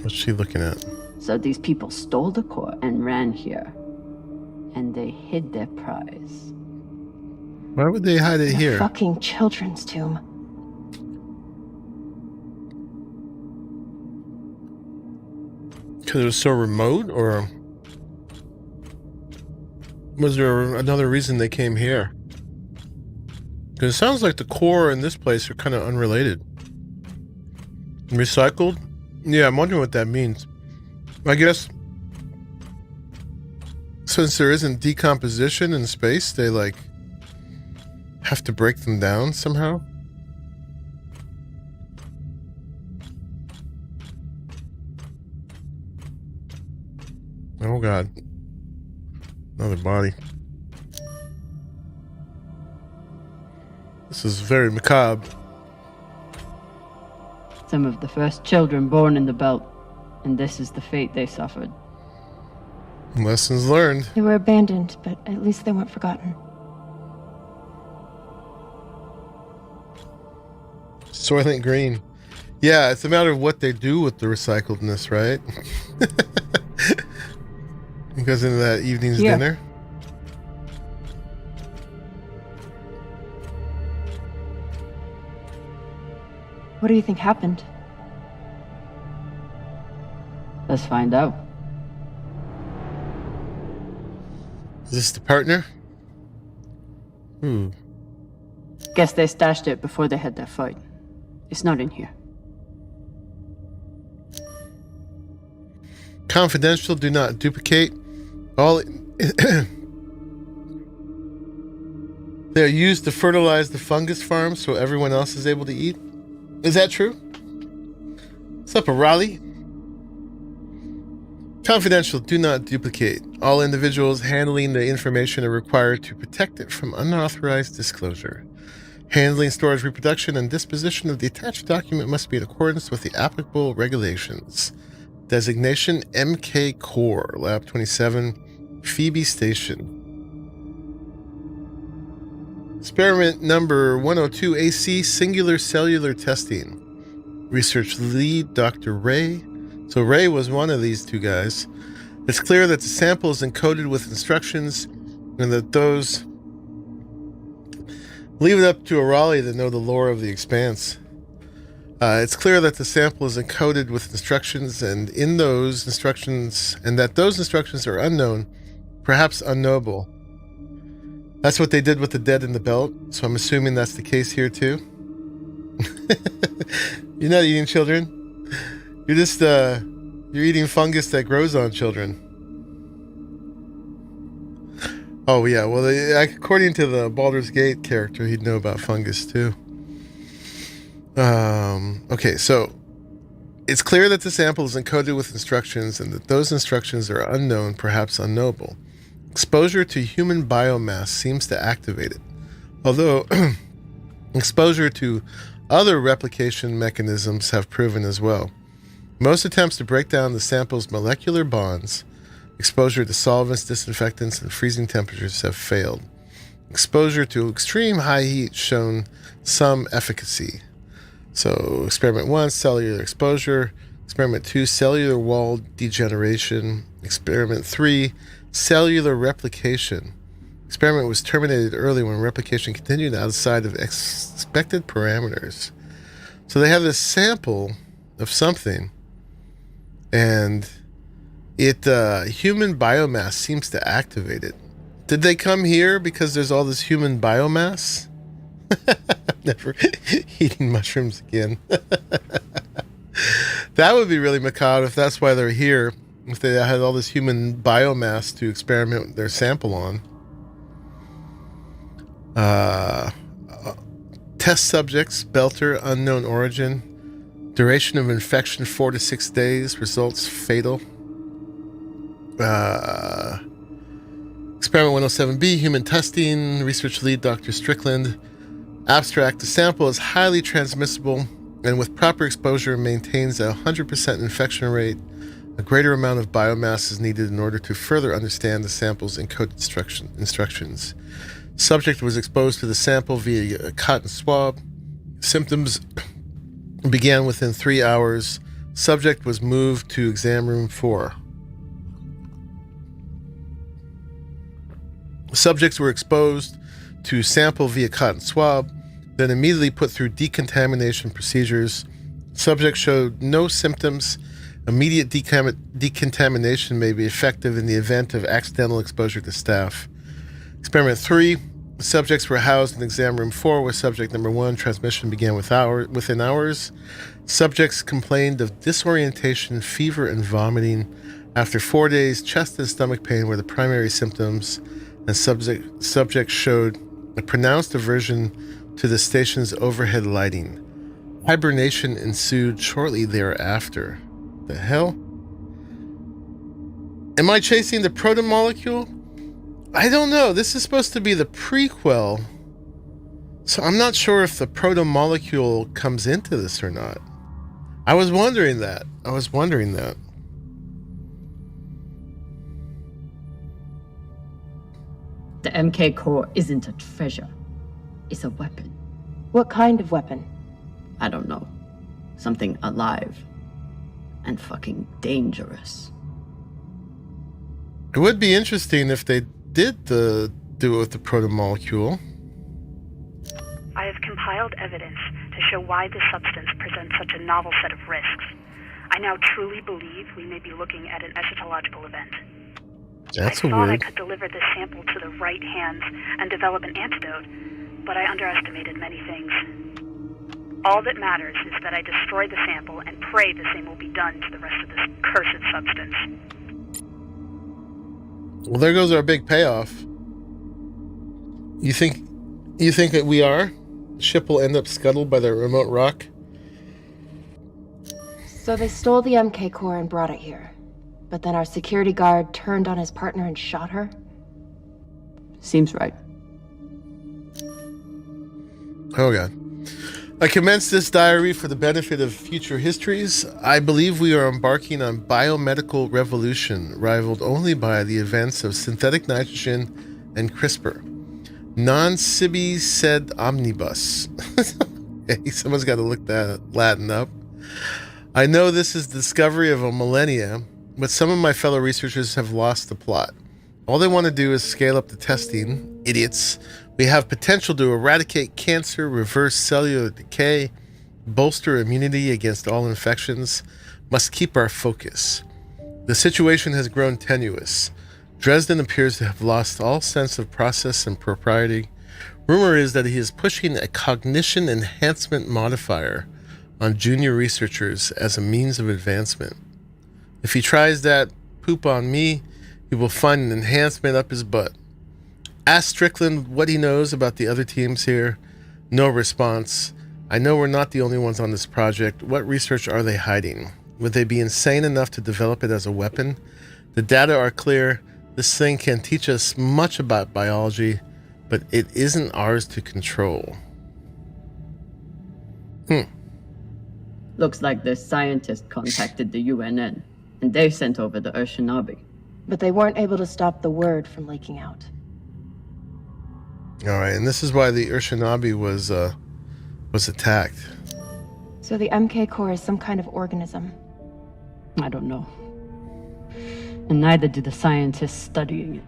Speaker 1: What's she looking at?
Speaker 9: So these people stole the core and ran here. And they hid their prize.
Speaker 1: Why would they hide it here?
Speaker 5: Fucking children's tomb.
Speaker 1: Because it was so remote, or was there another reason they came here? Because it sounds like the core and this place are kind of unrelated. Recycled? Yeah, I'm wondering what that means. I guess since there isn't decomposition in space, they like have to break them down somehow. Oh god. Another body. This is very macabre.
Speaker 9: Some of the first children born in the belt, and this is the fate they suffered.
Speaker 1: Lessons learned.
Speaker 5: They were abandoned, but at least they weren't forgotten.
Speaker 1: Soylent Green. Yeah, it's a matter of what they do with the recycledness, right? It goes into that evening's dinner.
Speaker 5: What do you think happened?
Speaker 9: Let's find out.
Speaker 1: Is this the partner?
Speaker 9: Guess they stashed it before they had their fight. It's not in here.
Speaker 1: Confidential, do not duplicate. All they are used to fertilize the fungus farm so everyone else is able to eat. Is that true? What's up, Raleigh? Confidential, do not duplicate. All individuals handling the information are required to protect it from unauthorized disclosure. Handling, storage, reproduction, and disposition of the attached document must be in accordance with the applicable regulations. Designation MK Core, Lab 27, Phoebe Station. Experiment number 102 AC, singular cellular testing. Research lead, Dr. Ray. So Ray was one of these two guys. It's clear that the sample is encoded with instructions and that those... Leave it up to a Raleigh to know the lore of the Expanse. It's clear that the sample is encoded with instructions and in those instructions, and that those instructions are unknown, perhaps unknowable. That's what they did with the dead in the belt, so I'm assuming that's the case here too. You're not eating children. You're just, you're eating fungus that grows on children. Oh yeah, well, according to the Baldur's Gate character, he'd know about fungus too. Okay, so it's clear that the sample is encoded with instructions and that those instructions are unknown, perhaps unknowable. Exposure to human biomass seems to activate it, although exposure to other replication mechanisms have proven as well. Most attempts to break down the sample's molecular bonds, exposure to solvents, disinfectants, and freezing temperatures have failed. Exposure to extreme high heat shown some efficacy. So, experiment 1, cellular exposure. Experiment 2, cellular wall degeneration. Experiment 3, cellular replication. Experiment was terminated early when replication continued outside of expected parameters. So they have this sample of something, and it human biomass seems to activate it. Did they come here because there's all this human biomass? Never eating mushrooms again. That would be really macabre if that's why they're here. If they had all this human biomass to experiment their sample on. Test subjects, Belter, unknown origin. Duration of infection 4 to 6 days. Results fatal. Experiment 107B, human testing. Research lead Dr. Strickland. Abstract, the sample is highly transmissible and with proper exposure maintains a 100% infection rate. A greater amount of biomass is needed in order to further understand the sample's encoded instructions. Subject was exposed to the sample via a cotton swab. Symptoms began within 3 hours. Subject was moved to exam room 4. Subjects were exposed to sample via cotton swab, then immediately put through decontamination procedures. Subjects showed no symptoms. Immediate decontamination may be effective in the event of accidental exposure to staff. Experiment 3. Subjects were housed in exam room 4 with subject number 1. Transmission began within hours. Subjects complained of disorientation, fever, and vomiting. After 4 days, chest and stomach pain were the primary symptoms, and subjects showed a pronounced aversion to the station's overhead lighting. Hibernation ensued shortly thereafter. The hell? Am I chasing the protomolecule? I don't know. This is supposed to be the prequel. So I'm not sure if the protomolecule comes into this or not. I was wondering that.
Speaker 9: The MK core isn't a treasure. It's a weapon.
Speaker 5: What kind of weapon?
Speaker 9: I don't know. Something alive. And fucking dangerous.
Speaker 1: It would be interesting if they did do it with the protomolecule.
Speaker 14: I have compiled evidence to show why this substance presents such a novel set of risks. I now truly believe we may be looking at an eschatological event. I thought I could deliver this sample to the right hands and develop an antidote, but I underestimated many things. All that matters is that I destroy the sample and pray the same will be done to the rest of this cursed substance.
Speaker 1: Well, there goes our big payoff. You think that we are? The ship will end up scuttled by the remote rock?
Speaker 5: So they stole the MK core and brought it here. But then our security guard turned on his partner and shot her?
Speaker 9: Seems right.
Speaker 1: Oh god. I commence this diary for the benefit of future histories. I believe we are embarking on biomedical revolution, rivaled only by the events of synthetic nitrogen and CRISPR. Non-sibi sed omnibus. Hey, someone's got to look that Latin up. I know this is the discovery of a millennia, but some of my fellow researchers have lost the plot. All they want to do is scale up the testing. Idiots. We have potential to eradicate cancer, reverse cellular decay, bolster immunity against all infections. Must keep our focus. The situation has grown tenuous. Dresden appears to have lost all sense of process and propriety. Rumor is that he is pushing a cognition enhancement modifier on junior researchers as a means of advancement. If he tries that poop on me, he will find an enhancement up his butt. Ask Strickland what he knows about the other teams here. No response. I know we're not the only ones on this project. What research are they hiding? Would they be insane enough to develop it as a weapon? The data are clear. This thing can teach us much about biology, but it isn't ours to control.
Speaker 9: Looks like this scientist contacted the UNN, and they sent over the Urshanabi.
Speaker 5: But they weren't able to stop the word from leaking out.
Speaker 1: All right, and this is why the Urshanabi was attacked.
Speaker 5: So the MK core is some kind of organism.
Speaker 9: I don't know. And neither do the scientists studying it.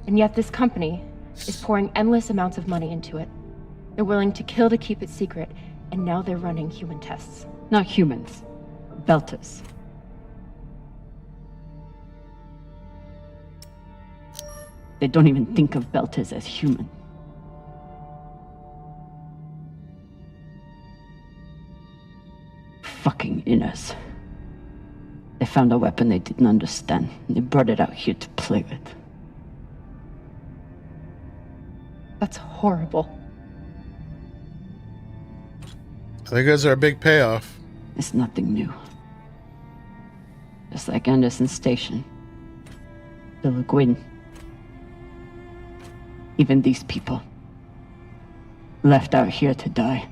Speaker 5: And yet this company is pouring endless amounts of money into it. They're willing to kill to keep it secret, and now they're running human tests.
Speaker 9: Not humans. Belters. They don't even think of Belters as human. fucking inners. They found a weapon they didn't understand, and they brought it out here to play with.
Speaker 5: That's horrible.
Speaker 1: There goes our big payoff.
Speaker 9: It's nothing new. Just like Anderson Station. The Lagoon. Even these people. Left out here to die.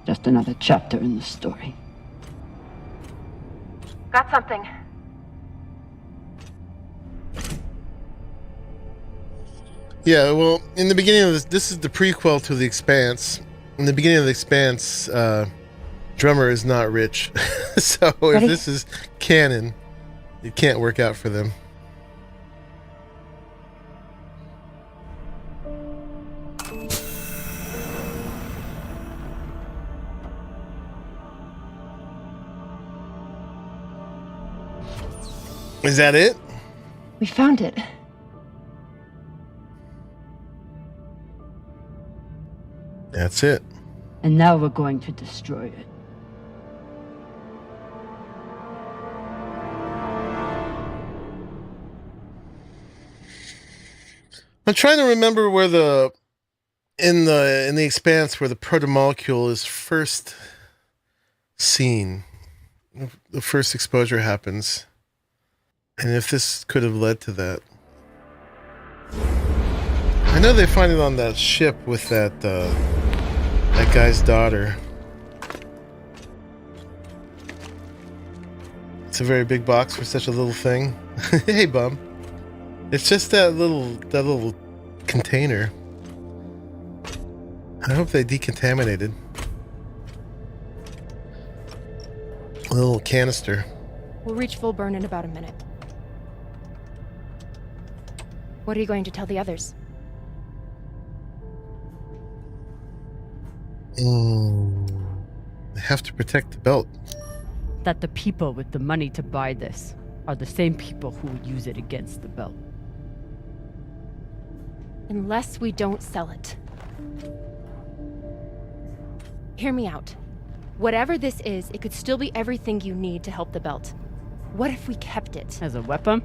Speaker 9: Just another chapter in the story.
Speaker 5: Got something.
Speaker 1: Yeah, well, in the beginning of this is the prequel to The Expanse. In the beginning of The Expanse, Drummer is not rich. So if this is canon, it can't work out for them. Is that it?
Speaker 5: We found it.
Speaker 1: That's it.
Speaker 9: And now we're going to destroy it.
Speaker 1: I'm trying to remember where in the Expanse where the protomolecule is first seen. The first exposure happens. And if this could have led to that. I know they find it on that ship with that guy's daughter. It's a very big box for such a little thing. Hey, bum. It's just that little container. I hope they decontaminated. A little canister.
Speaker 5: We'll reach full burn in about a minute. What are you going to tell the others?
Speaker 1: They have to protect the belt.
Speaker 9: That the people with the money to buy this are the same people who would use it against the belt.
Speaker 5: Unless we don't sell it. Hear me out. Whatever this is, it could still be everything you need to help the belt. What if we kept it?
Speaker 9: As a weapon?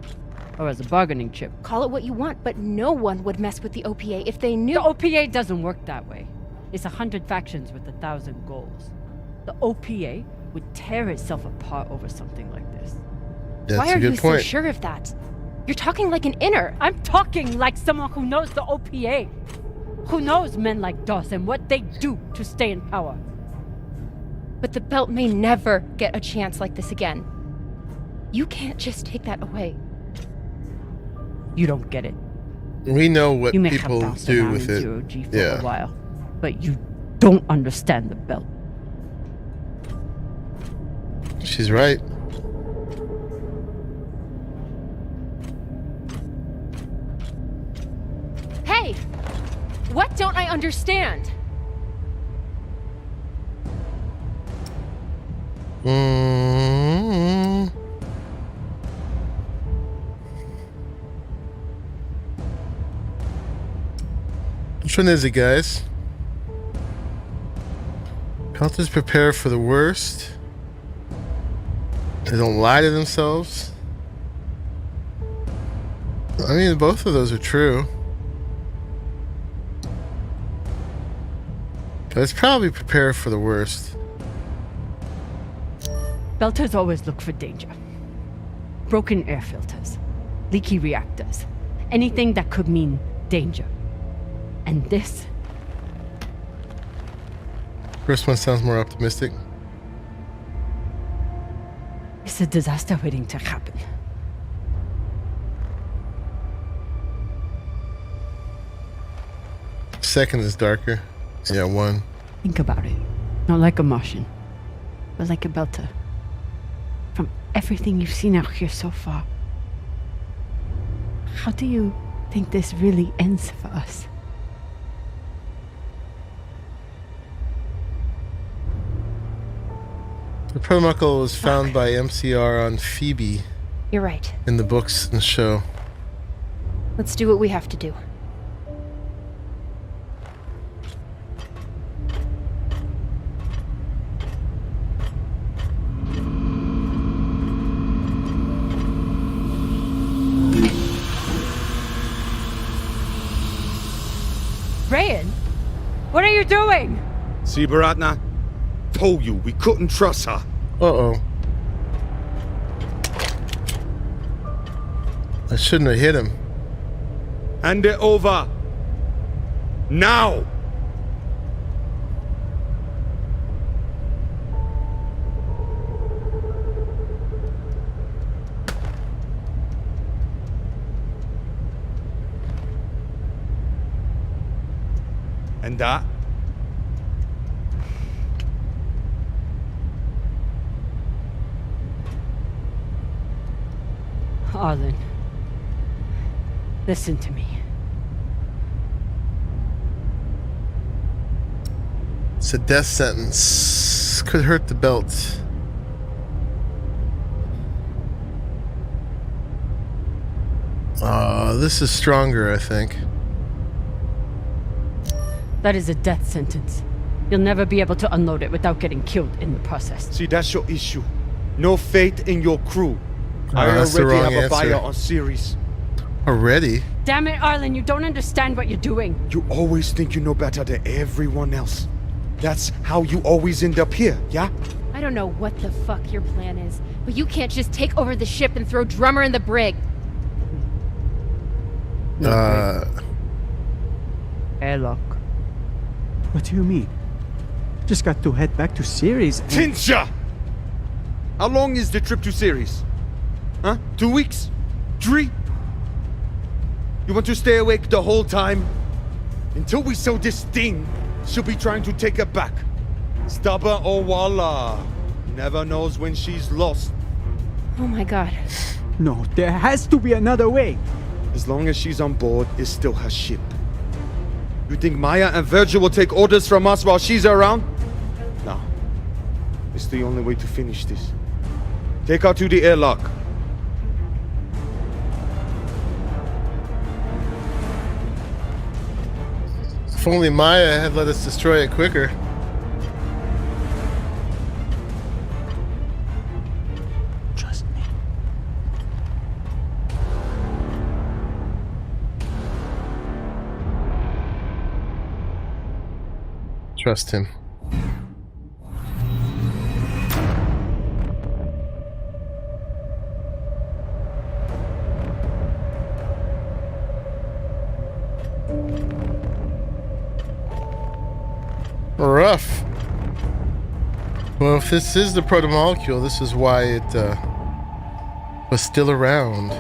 Speaker 9: Or as a bargaining chip?
Speaker 5: Call it what you want, but no one would mess with the OPA if they knew—
Speaker 9: The OPA doesn't work that way. It's 100 factions with 1,000 goals. The OPA would tear itself apart over something like this.
Speaker 1: That's
Speaker 5: Why are
Speaker 1: a good
Speaker 5: you
Speaker 1: point.
Speaker 5: so sure of that? You're talking like an inner.
Speaker 9: I'm talking like someone who knows the OPA. Who knows men like Doss and what they do to stay in power.
Speaker 5: But the belt may never get a chance like this again. You can't just take that away.
Speaker 9: You don't get it.
Speaker 1: We know what
Speaker 9: You may
Speaker 1: people
Speaker 9: have bounced
Speaker 1: do
Speaker 9: around
Speaker 1: with
Speaker 9: in
Speaker 1: it.
Speaker 9: Zero G for
Speaker 1: Yeah.
Speaker 9: a while, but you don't understand the belt.
Speaker 1: She's right.
Speaker 5: Hey! What don't I understand?
Speaker 1: Which one is it, guys? Pelters prepare for the worst. They don't lie to themselves. I mean, both of those are true. But it's probably prepare for the worst.
Speaker 9: Belters always look for danger. Broken air filters, leaky reactors, anything that could mean danger. And this?
Speaker 1: First one sounds more optimistic.
Speaker 9: It's a disaster waiting to happen.
Speaker 1: Second is darker. Yeah, one.
Speaker 9: Think about it. Not like a Martian, but like a Belter. From everything you've seen out here so far, how do you think this really ends for us?
Speaker 1: The protomolecule was found by MCR on Phoebe
Speaker 5: You're right.
Speaker 1: in the books and show.
Speaker 5: Let's do what we have to do.
Speaker 9: What are you doing?
Speaker 8: See, Baratna? Told you we couldn't trust her.
Speaker 1: Uh-oh. I shouldn't have hit him.
Speaker 8: Hand it over. Now! And that?
Speaker 9: Arlen, listen to me.
Speaker 1: It's a death sentence. Could hurt the belt. This is stronger, I think.
Speaker 9: That is a death sentence. You'll never be able to unload it without getting killed in the process.
Speaker 8: See, that's your issue. No faith in your crew. I
Speaker 1: that's the
Speaker 8: already
Speaker 1: wrong
Speaker 8: have a buyer
Speaker 1: answer.
Speaker 8: on Series.
Speaker 1: Already?
Speaker 9: Damn it, Arlen, you don't understand what you're doing.
Speaker 8: You always think you know better than everyone else. That's how you always end up here, yeah?
Speaker 15: I don't know what the fuck your plan is, but you can't just take over the ship and throw Drummer in the brig.
Speaker 9: Airlock.
Speaker 16: What do you mean? Just got to head back to Series and...
Speaker 8: Tinsha! How long is the trip to Series? Huh? 2 weeks? 3? You want to stay awake the whole time? Until we sell this thing, she'll be trying to take it back. Stubborn or Walla. Never knows when she's lost.
Speaker 15: Oh my god.
Speaker 16: No, there has to be another way.
Speaker 8: As long as she's on board, it's still her ship. You think Maya and Virgil will take orders from us while she's around? No. It's the only way to finish this. Take her to the airlock.
Speaker 1: If only Maya had let us destroy it quicker.
Speaker 16: Trust me.
Speaker 1: Trust him. Rough. Well, if this is the protomolecule, this is why it was still around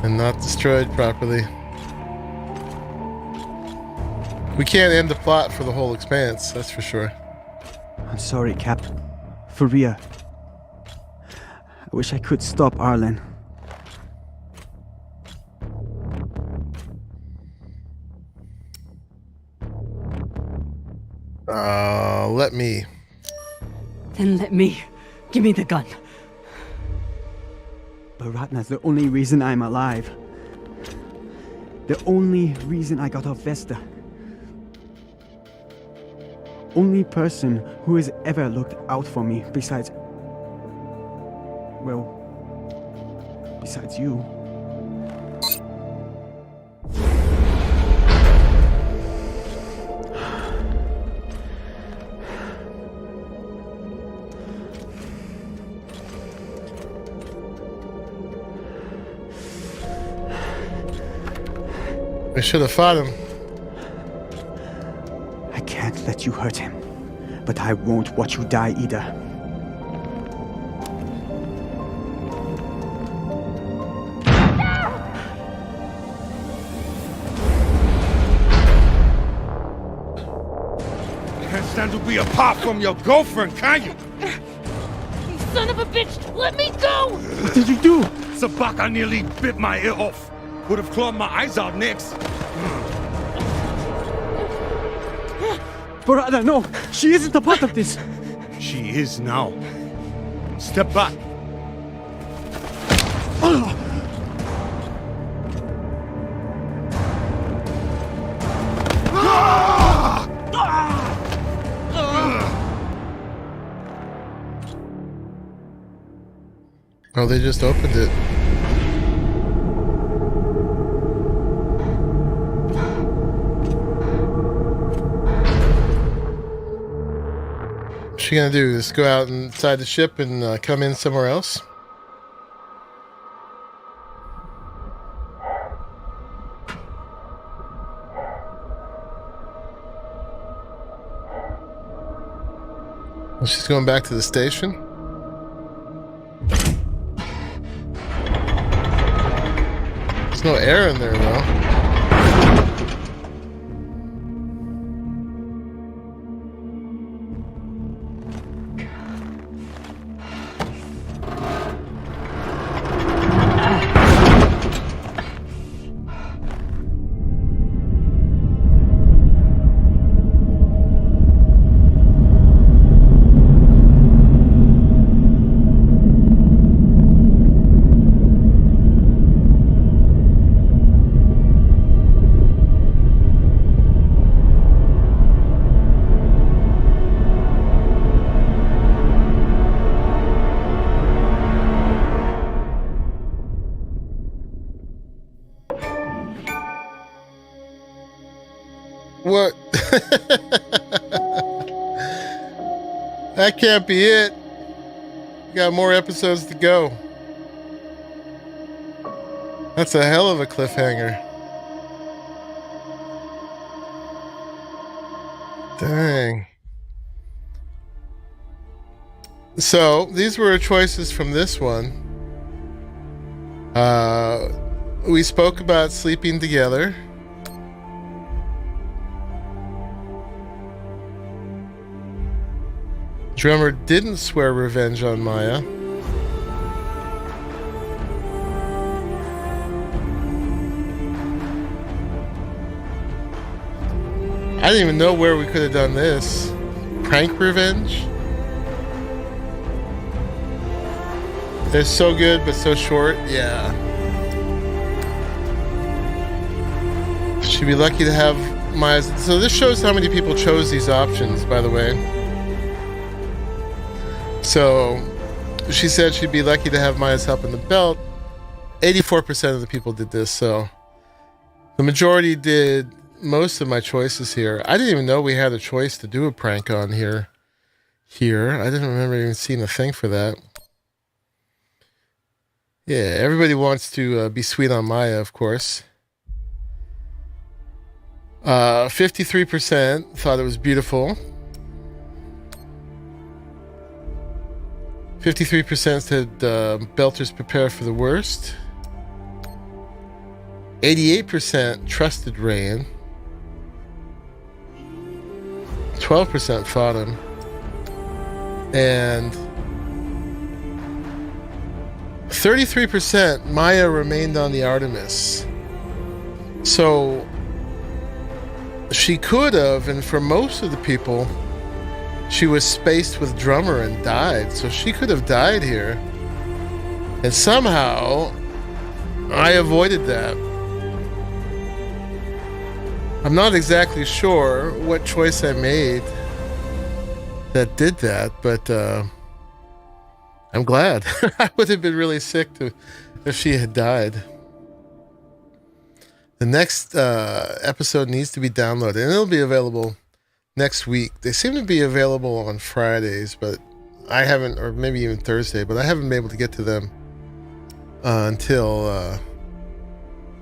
Speaker 1: and not destroyed properly. We can't end the plot for the whole Expanse, that's for sure.
Speaker 16: I'm sorry, Cap. For real. I wish I could stop Arlen.
Speaker 1: Let me.
Speaker 9: Then let me. Give me the gun.
Speaker 16: Baratna's the only reason I'm alive. The only reason I got off Vesta. Only person who has ever looked out for me besides... well... besides you.
Speaker 1: I should have fought him.
Speaker 16: I can't let you hurt him, but I won't watch you die either.
Speaker 8: Can't stand to be apart from your girlfriend, can you?
Speaker 15: You son of a bitch! Let me go!
Speaker 16: What did you do?
Speaker 8: Sabaka nearly bit my ear off. Would have clawed my eyes out next.
Speaker 16: Baratna, no! She isn't a part of this!
Speaker 8: She is now. Step back.
Speaker 1: Oh, they just opened it. she gonna do? Just go out inside the ship and come in somewhere else? Well, she's going back to the station. There's no air in there, though. What? That can't be it. We got more episodes to go. That's a hell of a cliffhanger. Dang. So, these were choices from this one. We spoke about sleeping together. Drummer didn't swear revenge on Maya. I didn't even know where we could have done this. Prank revenge? They're so good, but so short. Yeah. She'd be lucky to have Maya's. So this shows how many people chose these options, by the way. So she said she'd be lucky to have Maya's help in the belt. 84% of the people did this, so the majority did most of my choices here. I didn't even know we had a choice to do a prank on here. I didn't remember even seeing a thing for that. Yeah, everybody wants to be sweet on Maya, of course. 53% thought it was beautiful. 53% said Belters prepare for the worst. 88% trusted Rayan. 12% fought him. And 33% Maya remained on the Artemis. So she could have, and for most of the people, she was spaced with Drummer and died. So she could have died here. And somehow I avoided that. I'm not exactly sure what choice I made that did that, but I'm glad. I would have been really sick if she had died. The next episode needs to be downloaded, and it'll be available next week. They seem to be available on Fridays, but I haven't, or maybe even Thursday, but I haven't been able to get to them until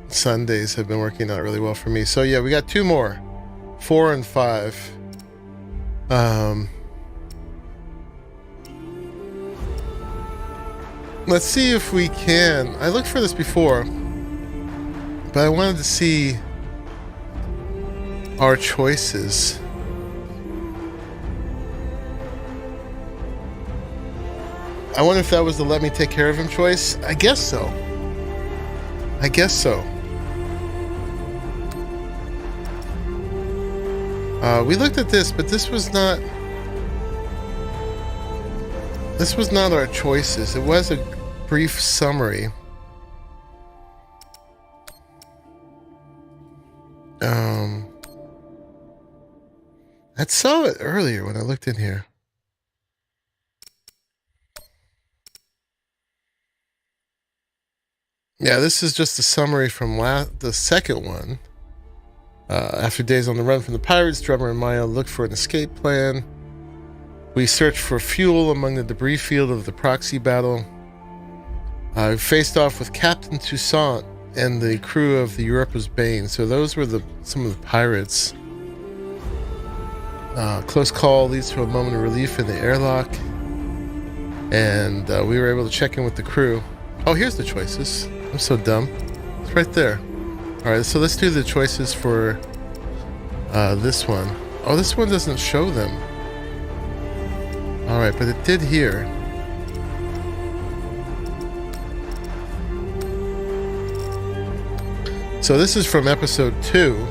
Speaker 1: Sundays have been working out really well for me. So yeah, we got two more, 4 and 5. Let's see if we can. I looked for this before, but I wanted to see our choices. I wonder if that was the let me take care of him choice. I guess so. We looked at this, but this was not our choices. It was a brief summary. I saw it earlier when I looked in here. Yeah, this is just a summary from the second one. After days on the run from the pirates, Drummer and Maya looked for an escape plan. We searched for fuel among the debris field of the proxy battle. We faced off with Captain Toussaint and the crew of the Europa's Bane. So those were some of the pirates. Close call leads to a moment of relief in the airlock. And we were able to check in with the crew. Oh, here's the choices. I'm so dumb. It's right there. Alright, so let's do the choices for this one. Oh, this one doesn't show them. Alright, but it did here. So this is from episode 2.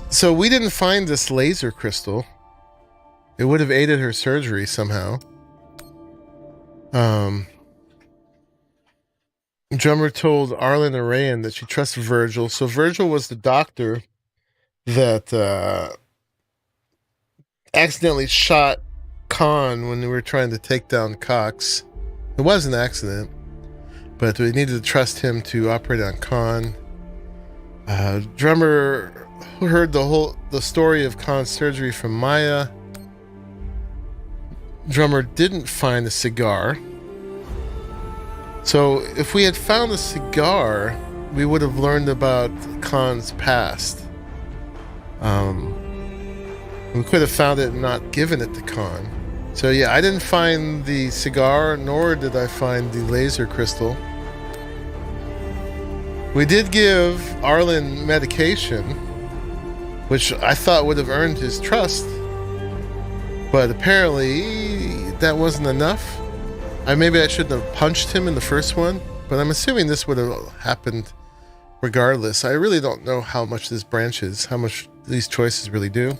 Speaker 1: So we didn't find this laser crystal. It would have aided her surgery somehow. Drummer told Arlen and Rayan that she trusts Virgil. So Virgil was the doctor that accidentally shot Khan when we were trying to take down Cox. It was an accident, but we needed to trust him to operate on Khan. Drummer heard the story of Khan's surgery from Maya. Drummer didn't find a cigar. So if we had found a cigar, we would have learned about Khan's past. We could have found it and not given it to Khan. So yeah, I didn't find the cigar, nor did I find the laser crystal. We did give Arlen medication, which I thought would have earned his trust, but apparently that wasn't enough. Maybe I shouldn't have punched him in the first one, but I'm assuming this would have happened regardless. I really don't know how much this branches, how much these choices really do.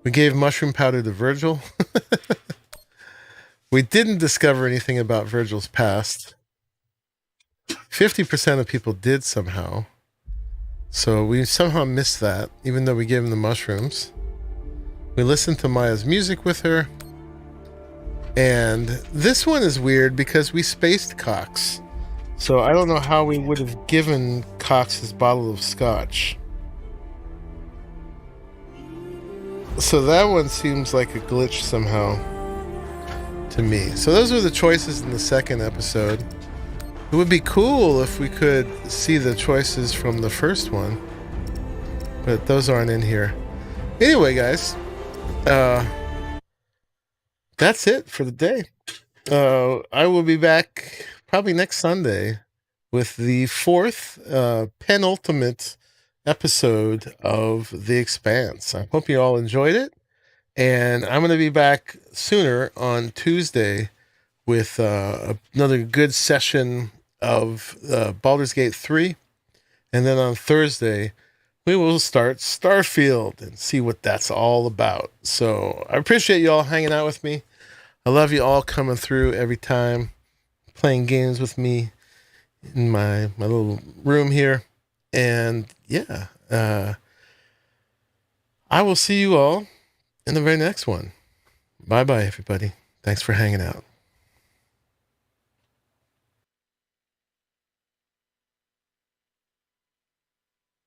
Speaker 1: We gave mushroom powder to Virgil. We didn't discover anything about Virgil's past. 50% of people did somehow. So we somehow missed that, even though we gave him the mushrooms. We listened to Maya's music with her. And this one is weird because we spaced Cox. So I don't know how we would have given Cox his bottle of scotch. So that one seems like a glitch somehow to me. So those were the choices in the second episode. It would be cool if we could see the choices from the first one, but those aren't in here. Anyway, guys, that's it for the day. I will be back probably next Sunday with the fourth penultimate episode of The Expanse. I hope you all enjoyed it, and I'm going to be back sooner on Tuesday with another good session of Baldur's Gate 3, and then on Thursday we will start Starfield and see what that's all about. So I appreciate you all hanging out with me. I love you all coming through every time, playing games with me in my little room here. And yeah, I will see you all in the very next one. Bye-bye, everybody. Thanks for hanging out.